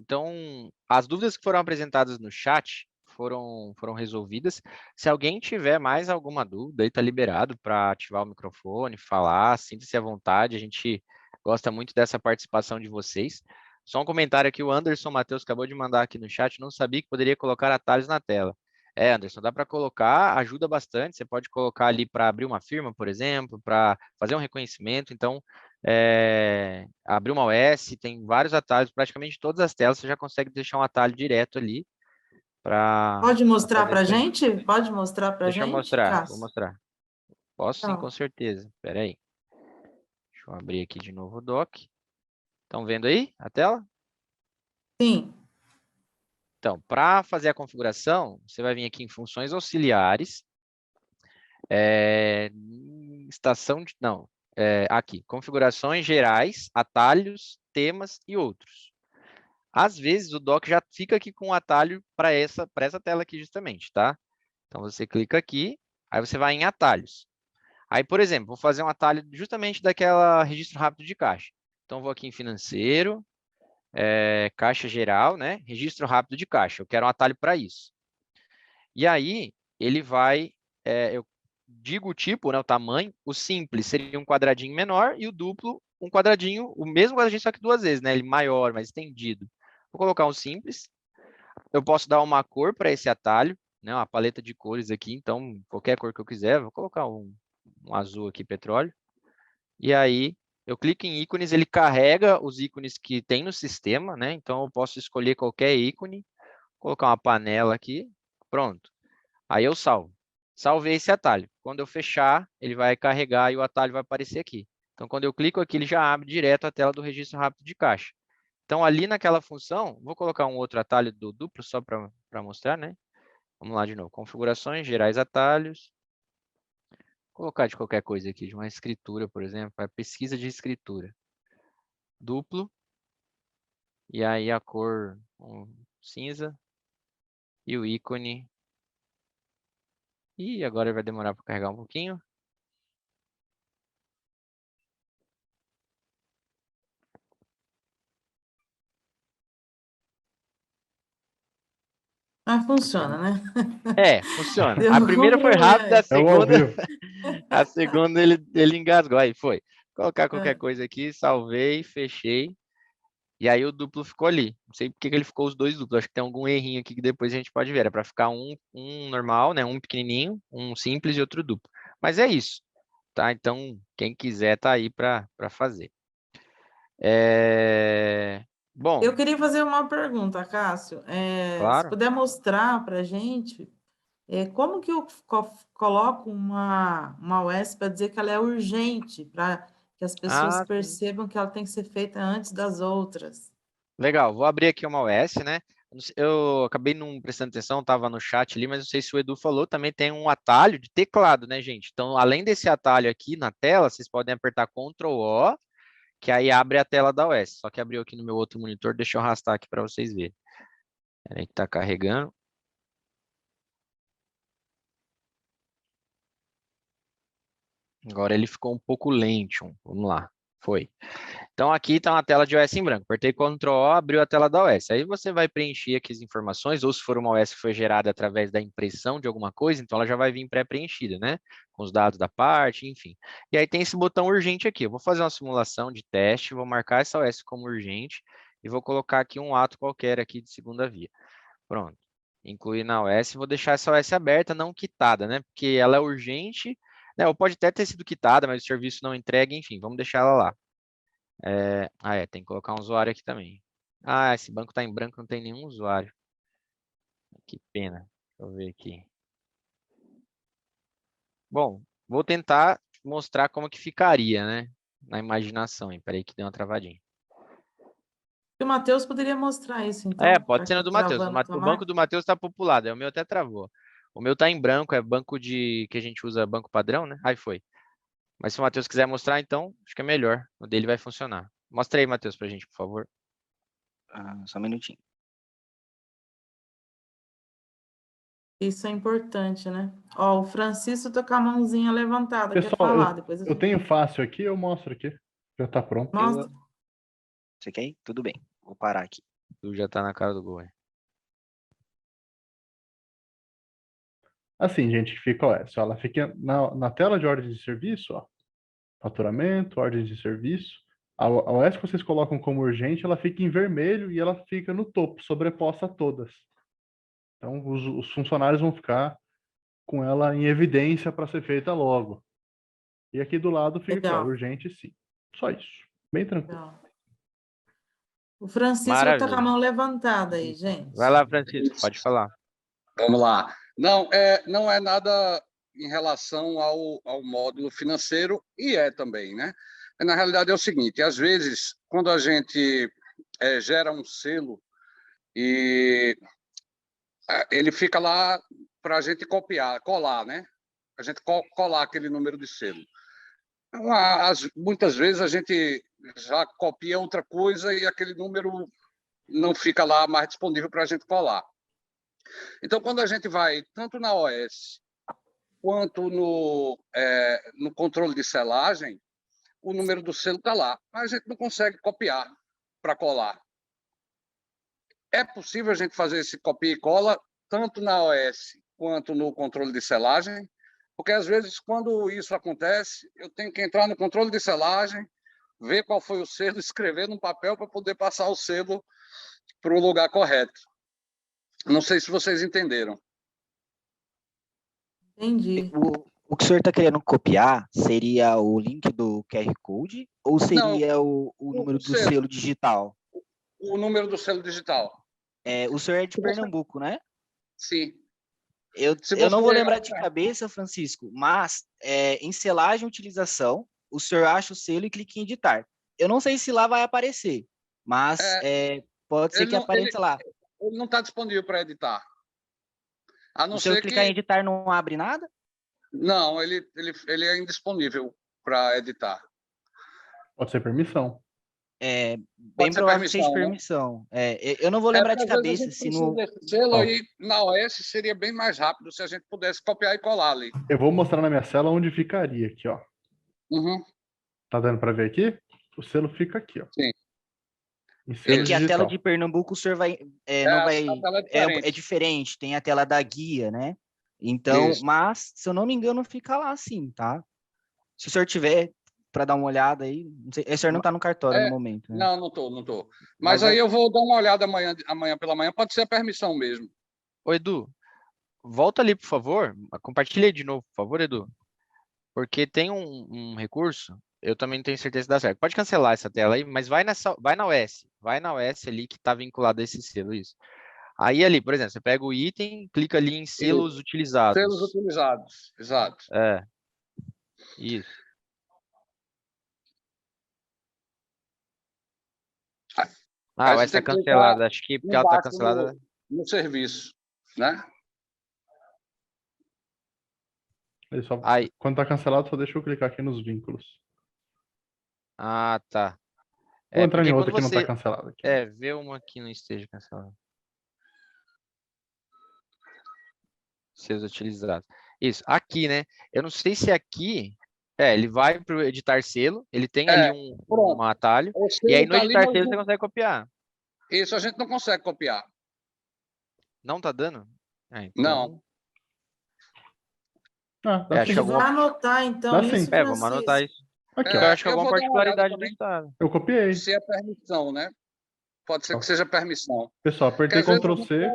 então, as dúvidas que foram apresentadas no chat foram resolvidas. Se alguém tiver mais alguma dúvida, aí está liberado para ativar o microfone, falar, sinta-se à vontade, a gente gosta muito dessa participação de vocês. Só um comentário aqui, o Anderson Matheus acabou de mandar aqui no chat, não sabia que poderia colocar atalhos na tela. Anderson, dá para colocar, ajuda bastante, você pode colocar ali para abrir uma firma, por exemplo, para fazer um reconhecimento, então abrir uma OS, tem vários atalhos, praticamente todas as telas você já consegue deixar um atalho direto ali para Pode mostrar para a fazer. gente? Pode mostrar para a Deixa eu gente, mostrar, vou Cássio? mostrar. Posso sim, Então, com certeza. Espera aí. Deixa eu abrir aqui de novo o doc. Estão vendo aí a tela? sim. Então, para fazer a configuração, você vai vir aqui em funções auxiliares, aqui, configurações gerais, atalhos, temas e outros. Às vezes, o doc já fica aqui com um atalho para essa tela aqui justamente, tá? Então, você clica aqui, aí você vai em atalhos. Aí, por exemplo, vou fazer um atalho justamente daquela registro rápido de caixa. Então, vou aqui em financeiro, caixa geral, né? Registro rápido de caixa. Eu quero um atalho para isso. E aí, ele vai, eu digo o tipo, né, o tamanho, o simples seria um quadradinho menor e o duplo um quadradinho, o mesmo quadradinho, só que duas vezes, né? Ele maior, mais estendido. Vou colocar um simples. Eu posso dar uma cor para esse atalho, né? Uma paleta de cores aqui, então qualquer cor que eu quiser, vou colocar um azul aqui, petróleo. E aí eu clico em ícones, ele carrega os ícones que tem no sistema, né? Então eu posso escolher qualquer ícone, colocar uma panela aqui, pronto. Aí eu salvo. Salvei esse atalho. Quando eu fechar, ele vai carregar e o atalho vai aparecer aqui. Então, quando eu clico aqui, ele já abre direto a tela do registro rápido de caixa. Então, ali naquela função, vou colocar um outro atalho do duplo só para mostrar, né? Vamos lá de novo. Configurações, gerais atalhos. Vou colocar de qualquer coisa aqui, de uma escritura, por exemplo, para pesquisa de escritura. Duplo. E aí a cor cinza. E o ícone. E agora vai demorar para carregar um pouquinho. Funciona, né? Funciona. Deu A algum primeira foi rápida, problema. É o ao vivo. a segunda ele engasgou. Aí foi. Vou colocar qualquer É. coisa aqui, salvei, fechei. E aí o duplo ficou ali. Não sei porque que ele ficou os dois duplos. Acho que tem algum errinho aqui que depois a gente pode ver. É para ficar um normal, né? Um pequenininho, um simples e outro duplo. Mas é isso, tá? Então, quem quiser tá aí para fazer. Bom, Eu queria fazer uma pergunta, Cássio. Se claro. puder mostrar para a gente como que eu coloco uma OS para dizer que ela é urgente, para que as pessoas Ah, sim. percebam que ela tem que ser feita antes das outras. Legal, vou abrir aqui uma OS, né? Eu acabei não prestando atenção, estava no chat ali, mas não sei se o Edu falou, também tem um atalho de teclado, né, gente? Então, além desse atalho aqui na tela, vocês podem apertar Ctrl O, que aí abre a tela da OS. Só que abriu aqui no meu outro monitor, deixa eu arrastar aqui para vocês verem. Peraí que está carregando. Agora ele ficou um pouco lento. Vamos lá, foi. Então, aqui está uma tela de OS em branco. Apertei Ctrl O, abriu a tela da OS. Aí você vai preencher aqui as informações, ou se for uma OS que foi gerada através da impressão de alguma coisa, então ela já vai vir pré-preenchida, né? Com os dados da parte, enfim. E aí tem esse botão urgente aqui. Eu vou fazer uma simulação de teste, vou marcar essa OS como urgente e vou colocar aqui um ato qualquer aqui de segunda via. Pronto. Incluir na OS, vou deixar essa OS aberta, não quitada, né? Porque ela é urgente, né? Ou pode até ter sido quitada, mas o serviço não entrega, enfim, vamos deixar ela lá. Tem que colocar um usuário aqui também. Esse banco está em branco, não tem nenhum usuário. Que pena. Deixa eu ver aqui. Bom, vou tentar mostrar como que ficaria, né? Na imaginação. Peraí que deu uma travadinha. O Matheus poderia mostrar isso, então. Pode já ser que no tá do Matheus. travando a tua O banco máquina. do Matheus está populado, o meu até travou. O meu tá em branco, é banco que a gente usa banco padrão, né? Aí foi. Mas se o Matheus quiser mostrar, então, acho que é melhor. O dele vai funcionar. Mostra aí, Matheus, pra gente, por favor. Só um minutinho. Isso é importante, né? Ó, o Francisco tá com a mãozinha levantada, quer Pessoal, falar. Depois eu tenho fácil aqui, eu mostro aqui. Já tá pronto. Mostra. Você quer ir? Tudo bem. Vou parar aqui. Tu já tá na cara do gol, hein? Assim, gente, fica OS. Ó, ela fica na tela de ordem de serviço, ó. Faturamento, ordem de serviço. A OS que vocês colocam como urgente, ela fica em vermelho e ela fica no topo, sobreposta a todas. Então, os funcionários vão ficar com ela em evidência para ser feita logo. E aqui do lado fica aqui, ó, Legal. urgente sim. Só isso. Bem tranquilo. Legal. O Francisco tá com a Maravilha. mão levantada aí, gente. Vai lá, Francisco, pode falar. Vamos lá. Não é nada em relação ao módulo financeiro, e também, né? Na realidade é o seguinte, às vezes, quando a gente gera um selo e ele fica lá para a gente copiar, colar, né? A gente colar aquele número de selo. Muitas vezes a gente já copia outra coisa e aquele número não fica lá mais disponível para a gente colar. Então, quando a gente vai tanto na OS quanto no controle de selagem, o número do selo está lá, mas a gente não consegue copiar para colar. É possível a gente fazer esse copia e cola tanto na OS quanto no controle de selagem, porque às vezes quando isso acontece, eu tenho que entrar no controle de selagem, ver qual foi o selo, escrever num papel para poder passar o selo para o lugar correto. Não sei se vocês entenderam. Entendi. O que o senhor está querendo copiar seria o link do QR Code ou seria o número do selo digital? O número do selo digital. O senhor é de Pernambuco, né? Sim. Eu não vou lembrar de cabeça, Francisco, mas em selagem e utilização, o senhor acha o selo e clica em editar. Eu não sei se lá vai aparecer, mas pode ser que apareça lá. Ele não está disponível para editar. A não Se eu ser clicar que... em editar, não abre nada? Não, ele é indisponível para editar. Pode ser permissão. Bem provável que seja permissão. Eu não vou lembrar de cabeça se no... selo aí na OS seria bem mais rápido se a gente pudesse copiar e colar ali. Eu vou mostrar na minha cela onde ficaria aqui, ó. Uhum. Tá dando para ver aqui? O selo fica aqui, ó. Sim. Que a tela de Pernambuco o senhor vai, não vai, é diferente, tem a tela da guia, né? Então, mas, se eu não me engano, fica lá sim, tá? Se o senhor tiver para dar uma olhada aí, não sei, o senhor não está no cartório no momento, né? Não tô. Mas aí eu vou dar uma olhada amanhã pela manhã, pode ser a permissão mesmo. Ô, Edu, volta ali, por favor, compartilha aí de novo, por favor, Edu, porque tem um recurso. Eu também não tenho certeza se dá certo. Pode cancelar essa tela aí, mas vai na OS. Vai na OS ali que está vinculado a esse selo, isso. Aí ali, por exemplo, você pega o item, clica ali em selos utilizados. Selos utilizados, exato. Isso. Vai estar cancelada. Acho que porque ela está cancelada. No serviço, né? Quando está cancelado, só deixa eu clicar aqui nos vínculos. Ah, tá. Vou entrar em outra que não está cancelada. Vê uma que não esteja cancelada. Seus utilizados. Isso, aqui, né? Eu não sei se aqui... ele vai para o editar selo, ele tem ali um atalho, e aí no editar selo você consegue copiar. Isso a gente não consegue copiar. Não tá dando? Não. Acho que vai anotar, então, isso, vamos anotar isso. Aqui, eu acho que é alguma particularidade do estado. Eu copiei. Se é permissão, né? Pode ser que seja permissão. Pessoal, apertei Ctrl C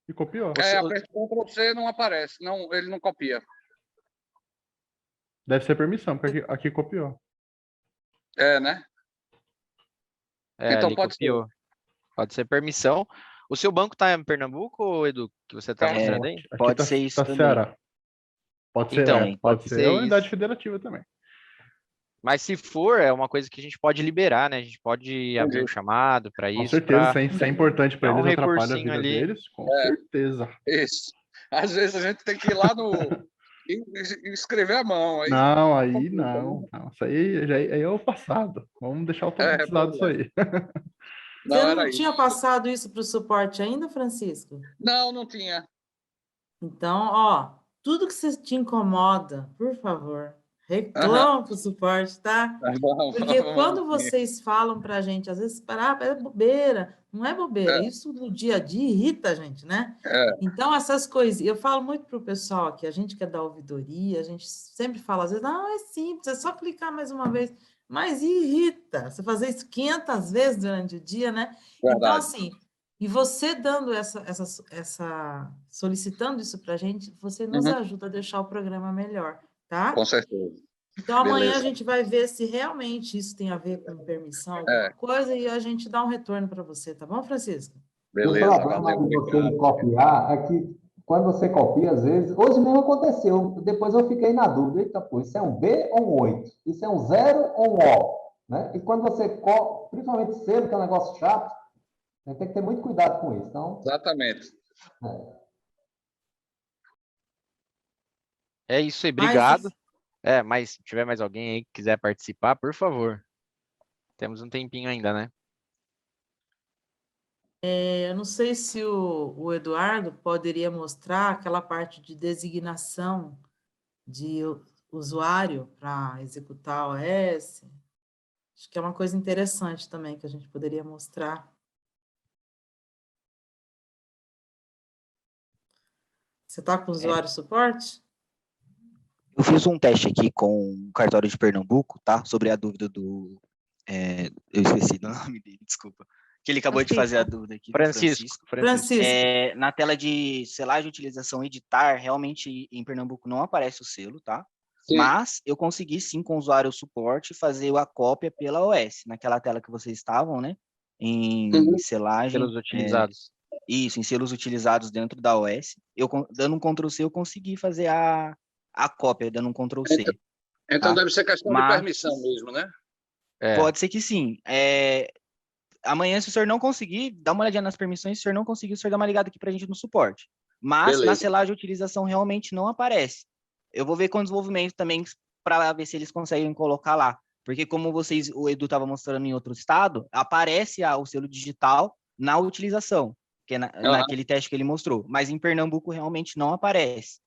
e copiou. Apertei Ctrl C não aparece, não, ele não copia. Deve ser permissão, porque aqui copiou. Né? Então pode ser. Pode ser permissão. O seu banco está em Pernambuco, Edu, que você está mostrando aí? Pode ser isso também. Ceará. Pode ser, Então, pode pode ser a ser unidade isso. federativa também. Mas se for, é uma coisa que a gente pode liberar, né? A gente pode abrir um Entendi. chamado para Com isso, certeza, para se é importante para dar um eles, atrapalha a recursinho vida ali. deles, com certeza. Isso. Às vezes a gente tem que ir lá no e escrever à mão. Aí Não, aí complica, né? não. Isso aí, aí é o passado. Vamos deixar automatizado isso Pois é. aí. Você Não não era tinha isso. passado isso para o suporte ainda, Francisco? Não, não tinha. Então, ó, tudo que você te incomoda, por favor, Aham. reclama para o suporte, tá? Tá bom, Porque vamos quando sim. vocês falam para a gente, às vezes, é bobeira, não é bobeira, É, isso no dia a dia irrita a gente, né? é, Então, essas coisas, eu falo muito para o pessoal que a gente quer dar ouvidoria, a gente sempre fala, às vezes, não, é simples, é só clicar mais uma vez, mas irrita, você fazer isso 500 vezes durante o dia, né? Então, verdade. assim, e você dando solicitando isso para a gente, você nos Uhum, ajuda a deixar o programa melhor, tá? com certeza. Então, amanhã a Beleza. gente vai ver se realmente isso tem a ver com permissão, alguma É, coisa, e a gente dá um retorno para você, tá bom, Francisco? O beleza, problema valeu, de você obrigado. copiar é que quando você copia, às vezes, hoje mesmo aconteceu, depois eu fiquei na dúvida, eita, pô, isso é um B ou um 8? Isso é um zero ou um O? Né? E quando você copia, principalmente selo, que é um negócio chato, você tem que ter muito cuidado com isso. Então, Exatamente. É isso aí, obrigado. Mas Mas se tiver mais alguém aí que quiser participar, por favor. Temos um tempinho ainda, né? eu não sei se o Eduardo poderia mostrar aquela parte de designação de usuário para executar a OS. Acho que é uma coisa interessante também que a gente poderia mostrar. Você está com o É, usuário suporte? eu fiz um teste aqui com o cartório de Pernambuco, tá? Sobre a dúvida do. Eu esqueci do nome dele, desculpa. Que ele acabou de fazer a dúvida aqui, do Francisco, Francisco. Francisco. Francisco, Na tela de selagem, utilização, editar, realmente em Pernambuco não aparece o selo, tá? Sim. Mas eu consegui sim com o usuário suporte fazer a cópia pela OS, naquela tela que vocês estavam, né? Em Uhum. selagem. Pelos utilizados. Isso, em selos utilizados dentro da OS. Dando um Ctrl+C, eu consegui fazer a cópia, dando um Ctrl+C, Então tá? deve ser questão de Mas permissão mesmo, né? pode ser que sim. Amanhã, se o senhor não conseguir, dá uma olhadinha nas permissões, se o senhor não conseguir, o senhor dá uma ligada aqui para a gente no suporte. Mas na Beleza. selagem de utilização realmente não aparece. Eu vou ver com o desenvolvimento também para ver se eles conseguem colocar lá. Porque como o Edu estava mostrando em outro estado, aparece o selo digital na utilização, que é naquele teste que ele mostrou. Mas em Pernambuco realmente não aparece.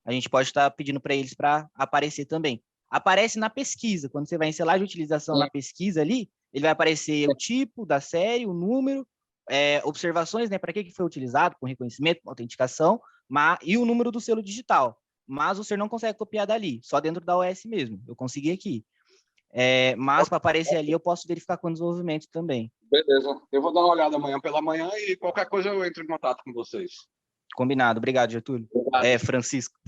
A gente pode estar pedindo para eles para aparecer também. Aparece na pesquisa, quando você vai em selagem de utilização na pesquisa ali, ele vai aparecer o tipo da série, o número, observações, né, para que foi utilizado, com reconhecimento, com autenticação, e o número do selo digital. Mas o senhor não consegue copiar dali, só dentro da OS mesmo. Eu consegui aqui. Mas para aparecer ali, eu posso verificar com o desenvolvimento também. Beleza. Eu vou dar uma olhada amanhã pela manhã e qualquer coisa eu entro em contato com vocês. Combinado. Obrigado, Getúlio. Obrigado. Francisco.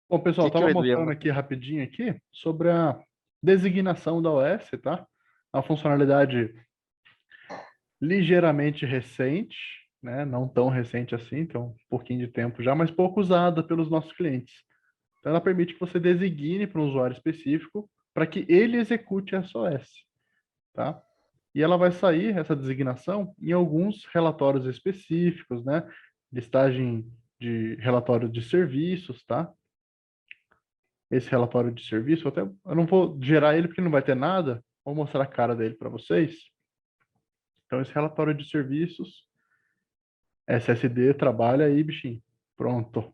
Bom, pessoal, Que o estava Edu ia mostrando aqui rapidinho aqui sobre a designação da OS, tá? Uma funcionalidade ligeiramente recente, né? Não tão recente assim, tem um pouquinho de tempo já, mas pouco usada pelos nossos clientes. Então, ela permite que você designe para um usuário específico para que ele execute essa OS, tá? E ela vai sair, essa designação, em alguns relatórios específicos, né? Listagem de relatório de serviços, tá? Esse relatório de serviço, eu não vou gerar ele porque não vai ter nada, vou mostrar a cara dele para vocês. Então, esse relatório de serviços, SSD, trabalha aí, bichinho. Pronto.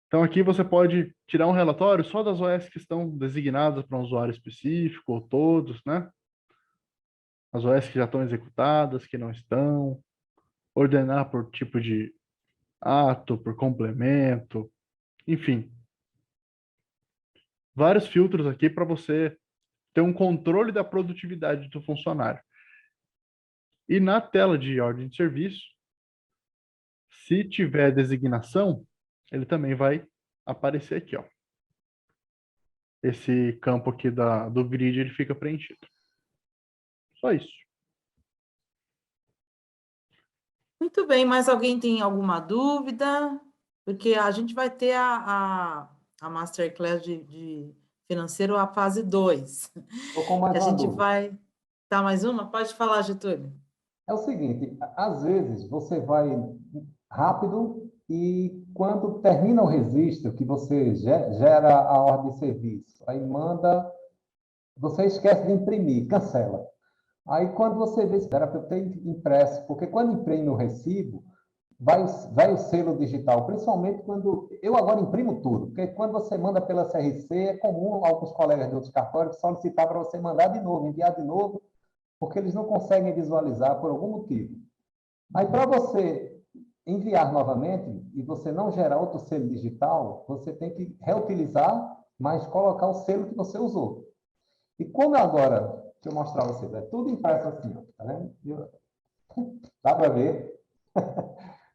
Então, aqui você pode tirar um relatório só das OS que estão designadas para um usuário específico, ou todos, né? As OS que já estão executadas, que não estão. Ordenar por tipo de ato, por complemento, enfim. Vários filtros aqui para você ter um controle da produtividade do funcionário. E na tela de ordem de serviço, se tiver designação, ele também vai aparecer aqui, ó. Esse campo aqui do grid, ele fica preenchido. Só isso. Muito bem, mas alguém tem alguma dúvida? Porque a gente vai ter a Masterclass de financeiro, a fase 2. Estou com Que mais a uma gente dúvida. vai... Tá, mais uma? Pode falar, Getúlio. É o seguinte, às vezes você vai rápido e quando termina o registro, que você gera a ordem de serviço, aí manda, você esquece de imprimir, cancela. Aí quando você vê, era para eu ter impresso, porque quando imprime o recibo, vai o selo digital, principalmente quando eu agora imprimo tudo, porque quando você manda pela CRC, é comum alguns colegas de outros cartórios solicitar para você mandar de novo, enviar de novo, porque eles não conseguem visualizar por algum motivo. Aí, para você enviar novamente e você não gerar outro selo digital, você tem que reutilizar, mas colocar o selo que você usou. E como agora, deixa eu mostrar a vocês, é tudo impresso assim, ó, tá vendo? Dá para ver?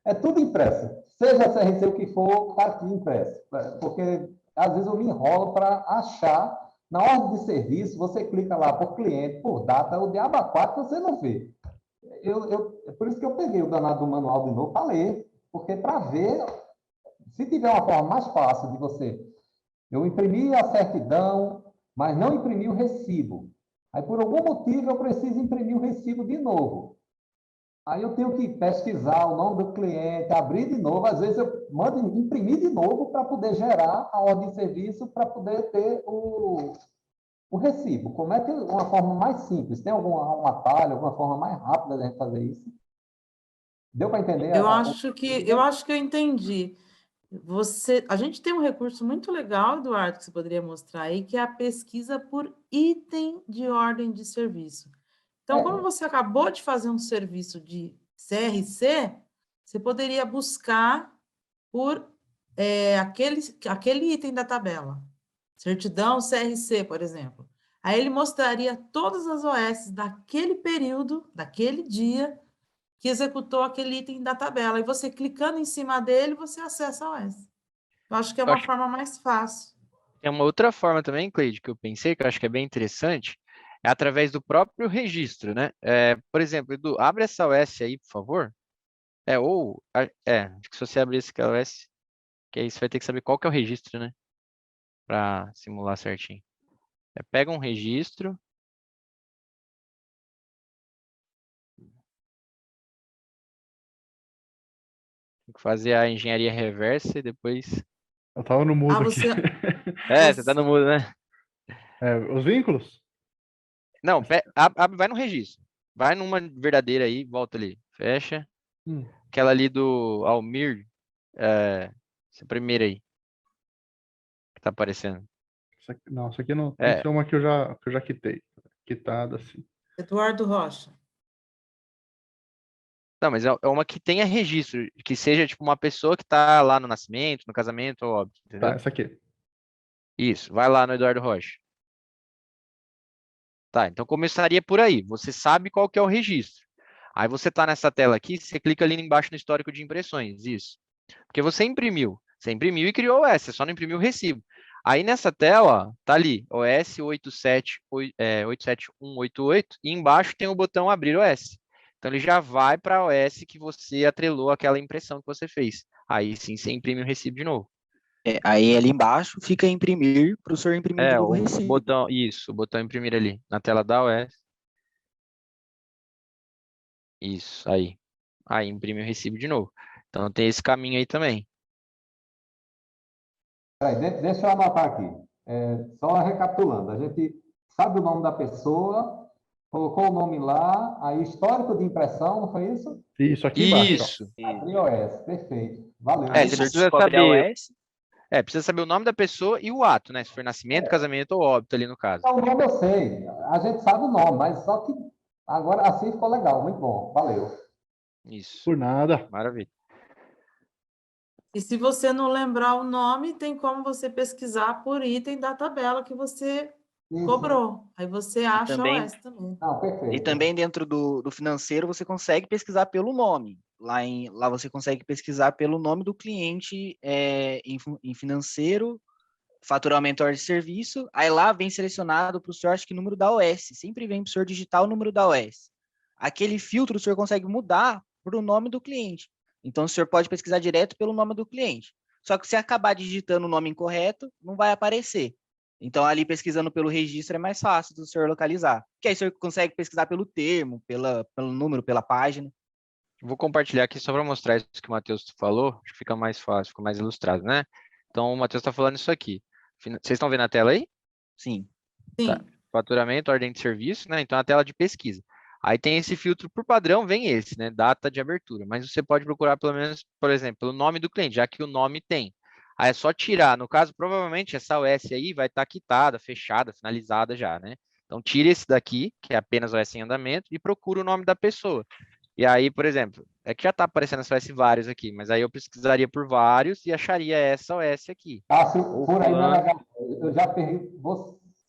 É tudo impresso. Seja a CRC o que for, está aqui impresso. Porque às vezes eu me enrolo para achar. Na ordem de serviço, você clica lá por cliente, por data, o diabo a quatro você não vê. Por isso que eu peguei o danado do manual de novo para ler, porque para ver, se tiver uma forma mais fácil de você. Eu imprimi a certidão, mas não imprimi o recibo. Aí, por algum motivo, eu preciso imprimir o recibo de novo. Aí eu tenho que pesquisar o nome do cliente, abrir de novo. Às vezes eu mando imprimir de novo para poder gerar a ordem de serviço, para poder ter o recibo. Como é que uma forma mais simples? Tem um atalho, alguma forma mais rápida de a gente fazer isso? Deu para entender? Eu acho que eu entendi. A gente tem um recurso muito legal, Eduardo, que você poderia mostrar aí, que é a pesquisa por item de ordem de serviço. Então, como você acabou de fazer um serviço de CRC, você poderia buscar por aquele item da tabela. Certidão CRC, por exemplo. Aí ele mostraria todas as OS daquele período, daquele dia, que executou aquele item da tabela. E você clicando em cima dele, você acessa a OS. Eu acho que é Eu uma acho que forma mais fácil. tem uma outra forma também, Cleide, que eu pensei, que eu acho que é bem interessante, é através do próprio registro, né? Por exemplo, Edu, abre essa OS aí, por favor. Acho que se você abrir esse OS, que aí você vai ter que saber qual que é o registro, né? Para simular certinho. Pega um registro. Tem que fazer a engenharia reversa e depois. Eu tava no mudo aqui. Você tá no mudo, né? Os vínculos? Não, vai no registro. Vai numa verdadeira aí, volta ali. Fecha. Aquela ali do Almir. Essa primeira aí. Que tá aparecendo. Isso aqui não. Tem que ser uma que eu já quitei. Quitada, assim. Eduardo Rocha. Não, mas é uma que tenha registro, que seja tipo uma pessoa que tá lá no nascimento, no casamento, óbvio, entendeu? Tá, essa aqui. Isso, vai lá no Eduardo Rocha. Tá, então começaria por aí. Você sabe qual que é o registro. Aí você tá nessa tela aqui, você clica ali embaixo no histórico de impressões, isso. Porque você imprimiu e criou o OS, você só não imprimiu o recibo. Aí nessa tela, tá ali, OS 87188, e embaixo tem o botão abrir OS. Então ele já vai para a OS que você atrelou aquela impressão que você fez. Aí sim você imprime o recibo de novo. Aí ali embaixo fica imprimir para o senhor imprimir de novo o recibo. O botão imprimir ali, na tela da OS. Isso, aí. Aí imprime o recibo de novo. Então tem esse caminho aí também. Peraí, deixa eu anotar aqui. Só recapitulando, a gente sabe o nome da pessoa, colocou o nome lá, aí histórico de impressão, não foi isso? Isso, aqui embaixo. Isso. iOS, perfeito. Valeu. Aí Você o senhor precisa descobre a saber. OS. Precisa saber o nome da pessoa e o ato, né? Se for nascimento, casamento ou óbito ali no caso. O nome eu sei, a gente sabe o nome, mas só que agora assim ficou legal, muito bom, valeu. Isso. Por nada. Maravilha. E se você não lembrar o nome, tem como você pesquisar por item da tabela que você cobrou. Aí você acha também- o OS também. Não, perfeito. E também dentro do financeiro você consegue pesquisar pelo nome. Lá você consegue pesquisar pelo nome do cliente em financeiro, faturamento hora de serviço. Aí lá vem selecionado para o senhor, acho que número da OS. Sempre vem para o senhor digitar o número da OS. Aquele filtro o senhor consegue mudar para o nome do cliente. Então, o senhor pode pesquisar direto pelo nome do cliente. Só que se acabar digitando o nome incorreto, não vai aparecer. Então, ali pesquisando pelo registro é mais fácil do senhor localizar. Porque aí o senhor consegue pesquisar pelo termo, pelo número, pela página. Vou compartilhar aqui só para mostrar isso que o Matheus falou, acho que fica mais fácil, fica mais ilustrado, né? Então, o Matheus está falando isso aqui. Vocês estão vendo a tela aí? Sim. Sim. Tá. Faturamento, ordem de serviço, né? Então, a tela de pesquisa. Aí tem esse filtro por padrão, vem esse, né? Data de abertura. Mas você pode procurar pelo menos, por exemplo, pelo nome do cliente, já que o nome tem. Aí é só tirar. No caso, provavelmente essa OS aí vai estar quitada, fechada, finalizada já, né? Então, tire esse daqui, que é apenas OS em andamento, e procura o nome da pessoa. E aí, por exemplo, é que já está aparecendo essa OS vários aqui, mas aí eu pesquisaria por vários e acharia essa OS aqui. Cássio, Ou por aí não é fulano. legal. Eu já perdi.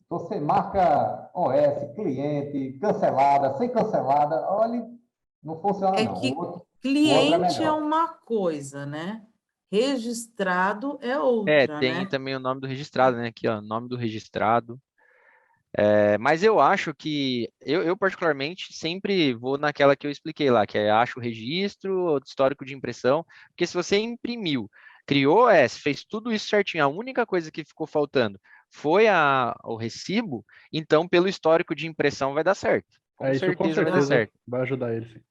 Você marca OS, cliente, cancelada, sem cancelada. Olha, não funciona É não. que O outro é cliente é melhor. uma coisa, né? Registrado é É, outra, tem né? também o nome do registrado, né? Aqui, ó, nome do registrado. Mas eu acho que, eu particularmente sempre vou naquela que eu expliquei lá, que é acho o registro, o histórico de impressão, porque se você imprimiu, criou S, fez tudo isso certinho, a única coisa que ficou faltando foi o recibo, então pelo histórico de impressão vai dar certo. Com Isso com certeza vai dar certeza certo. vai ajudar ele, sim.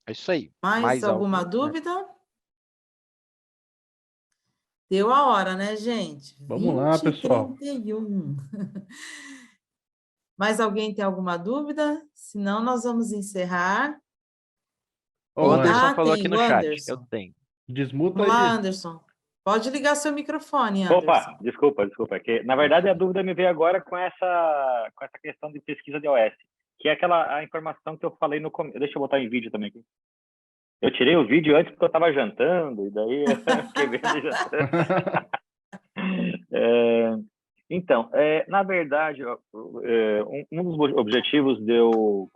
É isso aí. Mais Mais alguma algum? dúvida? Deu a hora, né, gente? Vamos lá, pessoal. 20h31. Mais alguém tem alguma dúvida? Senão, nós vamos encerrar. O Anderson falou Tem aqui o no chat. Eu Anderson. tenho. Desmuta Vamos lá, aí. Anderson. Pode ligar seu microfone, Opa, Anderson. desculpa. É que, na verdade, a dúvida me veio agora com essa questão de pesquisa de OS, que é a informação que eu falei no começo. Deixa eu botar em vídeo também aqui. Eu tirei o vídeo antes porque eu estava jantando, e daí eu fiquei vendo jantando. Então, na verdade, um dos objetivos de eu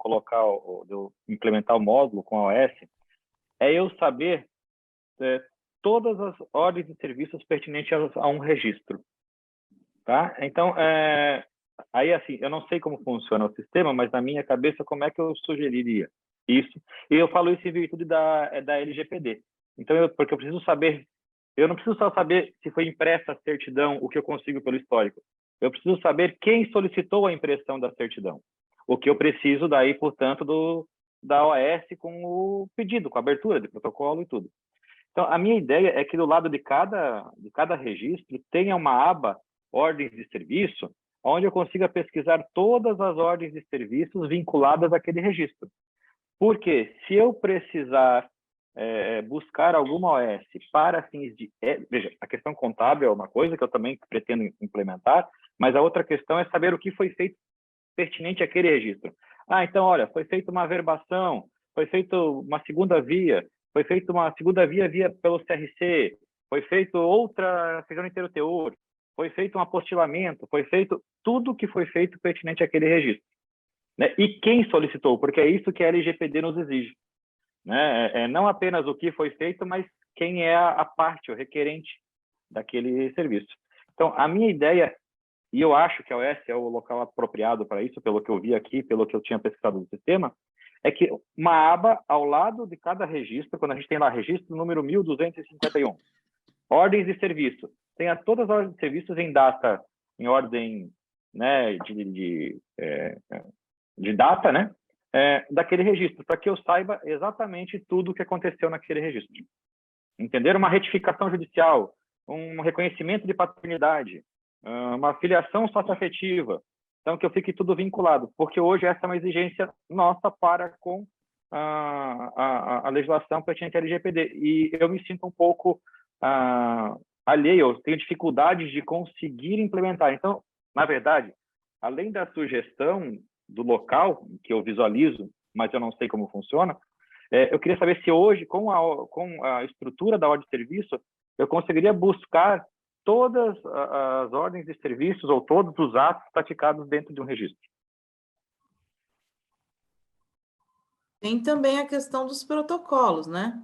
de eu implementar o módulo com a OS é eu saber todas as ordens de serviços pertinentes a um registro, tá? Então, aí assim, eu não sei como funciona o sistema, mas na minha cabeça, como é que eu sugeriria isso? E eu falo isso em virtude da LGPD. Então, porque eu preciso saber, eu não preciso só saber se foi impressa a certidão, o que eu consigo pelo histórico. Eu preciso saber quem solicitou a impressão da certidão. O que eu preciso daí, portanto, da OS com o pedido, com a abertura de protocolo e tudo. Então, a minha ideia é que do lado de cada registro tenha uma aba ordens de serviço, onde eu consiga pesquisar todas as ordens de serviços vinculadas àquele registro. Porque se eu precisar buscar alguma OS para fins de... veja, a questão contábil é uma coisa que eu também pretendo implementar, mas a outra questão é saber o que foi feito pertinente àquele registro. Então, olha, foi feita uma averbação, foi feita uma segunda via, foi feita uma segunda via pelo CRC, foi feito outra feijão inteiro teor, foi feito um apostilamento, foi feito tudo que foi feito pertinente àquele registro. Né? E quem solicitou, porque é isso que a LGPD nos exige. Né? Não apenas o que foi feito, mas quem é a parte, o requerente daquele serviço. Então, a minha ideia, e eu acho que a OS é o local apropriado para isso, pelo que eu vi aqui, pelo que eu tinha pesquisado no sistema, é que uma aba ao lado de cada registro, quando a gente tem lá registro número 1251, ordens de serviço, tenha todas as ordens de serviços em data, em ordem, né, de data, né, daquele registro, para que eu saiba exatamente tudo o que aconteceu naquele registro. Entender? Uma retificação judicial, um reconhecimento de paternidade, uma filiação socioafetiva, então que eu fique tudo vinculado, porque hoje essa é uma exigência nossa para com a legislação pertinente à LGPD, e eu me sinto um pouco alheio, eu tenho dificuldades de conseguir implementar. Então, na verdade, além da sugestão do local, que eu visualizo, mas eu não sei como funciona, eu queria saber se hoje, com a estrutura da ordem de serviço, eu conseguiria buscar todas as ordens de serviços ou todos os atos praticados dentro de um registro. Tem também a questão dos protocolos, né?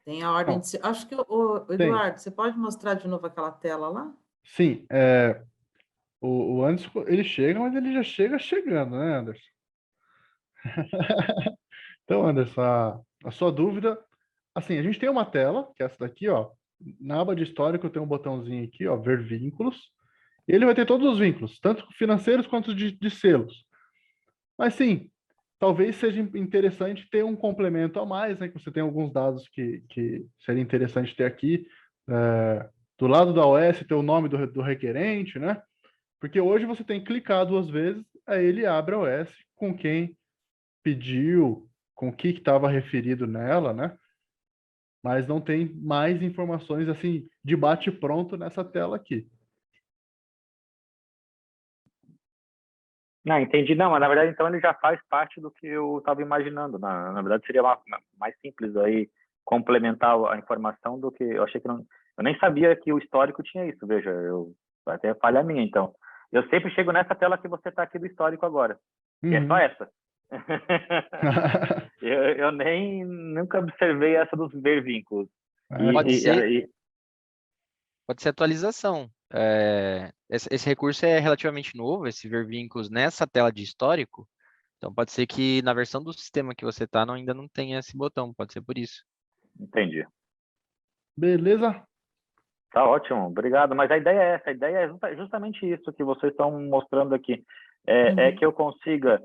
Tem a ordem de... Acho que, Eduardo, você pode mostrar de novo aquela tela lá? Sim. O Anderson, ele chega, mas ele já chega chegando, né, Anderson? Então, Anderson, a sua dúvida, assim, a gente tem uma tela, que é essa daqui, ó. Na aba de histórico tem um botãozinho aqui, ó, ver vínculos. E ele vai ter todos os vínculos, tanto financeiros quanto de selos. Mas sim, talvez seja interessante ter um complemento a mais, né? Que você tem alguns dados que seria interessante ter aqui. Do lado da OS ter o nome do requerente, né? Porque hoje você tem que clicar 2 vezes, aí ele abre a OS com quem pediu, com o que estava referido nela, né? Mas não tem mais informações assim de bate-pronto nessa tela aqui. Não, entendi. Não, mas na verdade, então, ele já faz parte do que eu estava imaginando. Na verdade, seria mais simples aí complementar a informação do que... Eu achei que não... Eu nem sabia que o histórico tinha isso, veja. Até falha minha, então. Eu sempre chego nessa tela que você está aqui do histórico agora. E é só essa. eu nunca observei essa dos ver vínculos. Pode ser atualização. Esse recurso é relativamente novo, esse ver vínculos nessa tela de histórico. Então pode ser que na versão do sistema que você está ainda não tenha esse botão, pode ser por isso. Entendi. Beleza? Tá ótimo, obrigado. Mas a ideia é essa, a ideia é justamente isso que vocês estão mostrando aqui. É que eu consiga,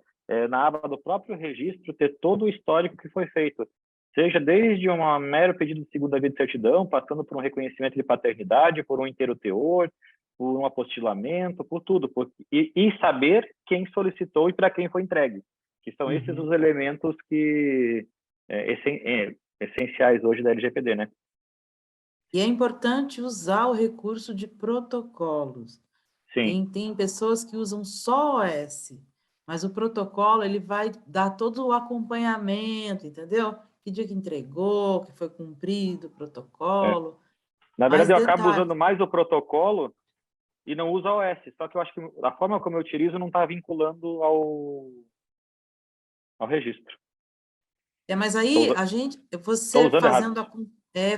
na aba do próprio registro, ter todo o histórico que foi feito. Seja desde um mero pedido de segunda via de certidão, passando por um reconhecimento de paternidade, por um inteiro teor, por um apostilamento, por tudo. E saber quem solicitou e para quem foi entregue. Que são esses os elementos que essenciais hoje da LGPD, né? E é importante usar o recurso de protocolos. Sim. Tem pessoas que usam só OS, mas o protocolo ele vai dar todo o acompanhamento, entendeu? Que dia que entregou, que foi cumprido o protocolo. Na verdade, eu acabo usando mais o protocolo e não uso a OS. Só que eu acho que a forma como eu utilizo não está vinculando ao registro. Mas aí você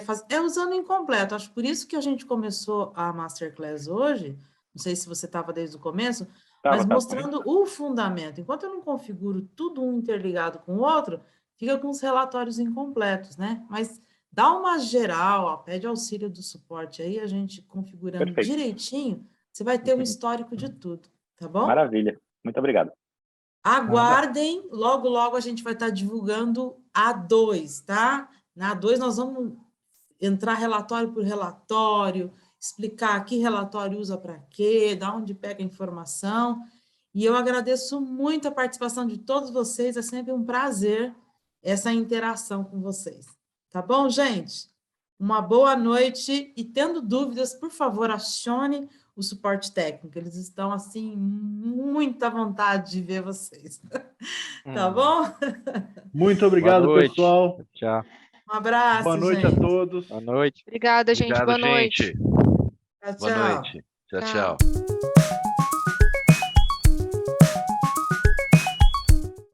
fazendo usando incompleto. Acho por isso que a gente começou a Masterclass hoje. Não sei se você estava desde o começo, mas mostrando o fundamento. Enquanto eu não configuro tudo um interligado com o outro, fica com os relatórios incompletos, né? Mas dá uma geral, ó, pede auxílio do suporte aí, a gente configurando direitinho, você vai ter um histórico de tudo, tá bom? Maravilha. Muito obrigado. Aguardem, logo, logo a gente vai estar divulgando a 2, tá? Na 2 nós vamos entrar relatório por relatório, explicar que relatório usa para quê, da onde pega a informação. E eu agradeço muito a participação de todos vocês, é sempre um prazer essa interação com vocês. Tá bom, gente? Uma boa noite e tendo dúvidas, por favor, acione o suporte técnico. Eles estão, assim, muita vontade de ver vocês. Tá bom? Muito obrigado, pessoal. Tchau. Um abraço, boa noite gente. a todos. Boa noite. Obrigada, gente. Boa noite. Tchau, Boa tchau. noite. Tchau, tchau.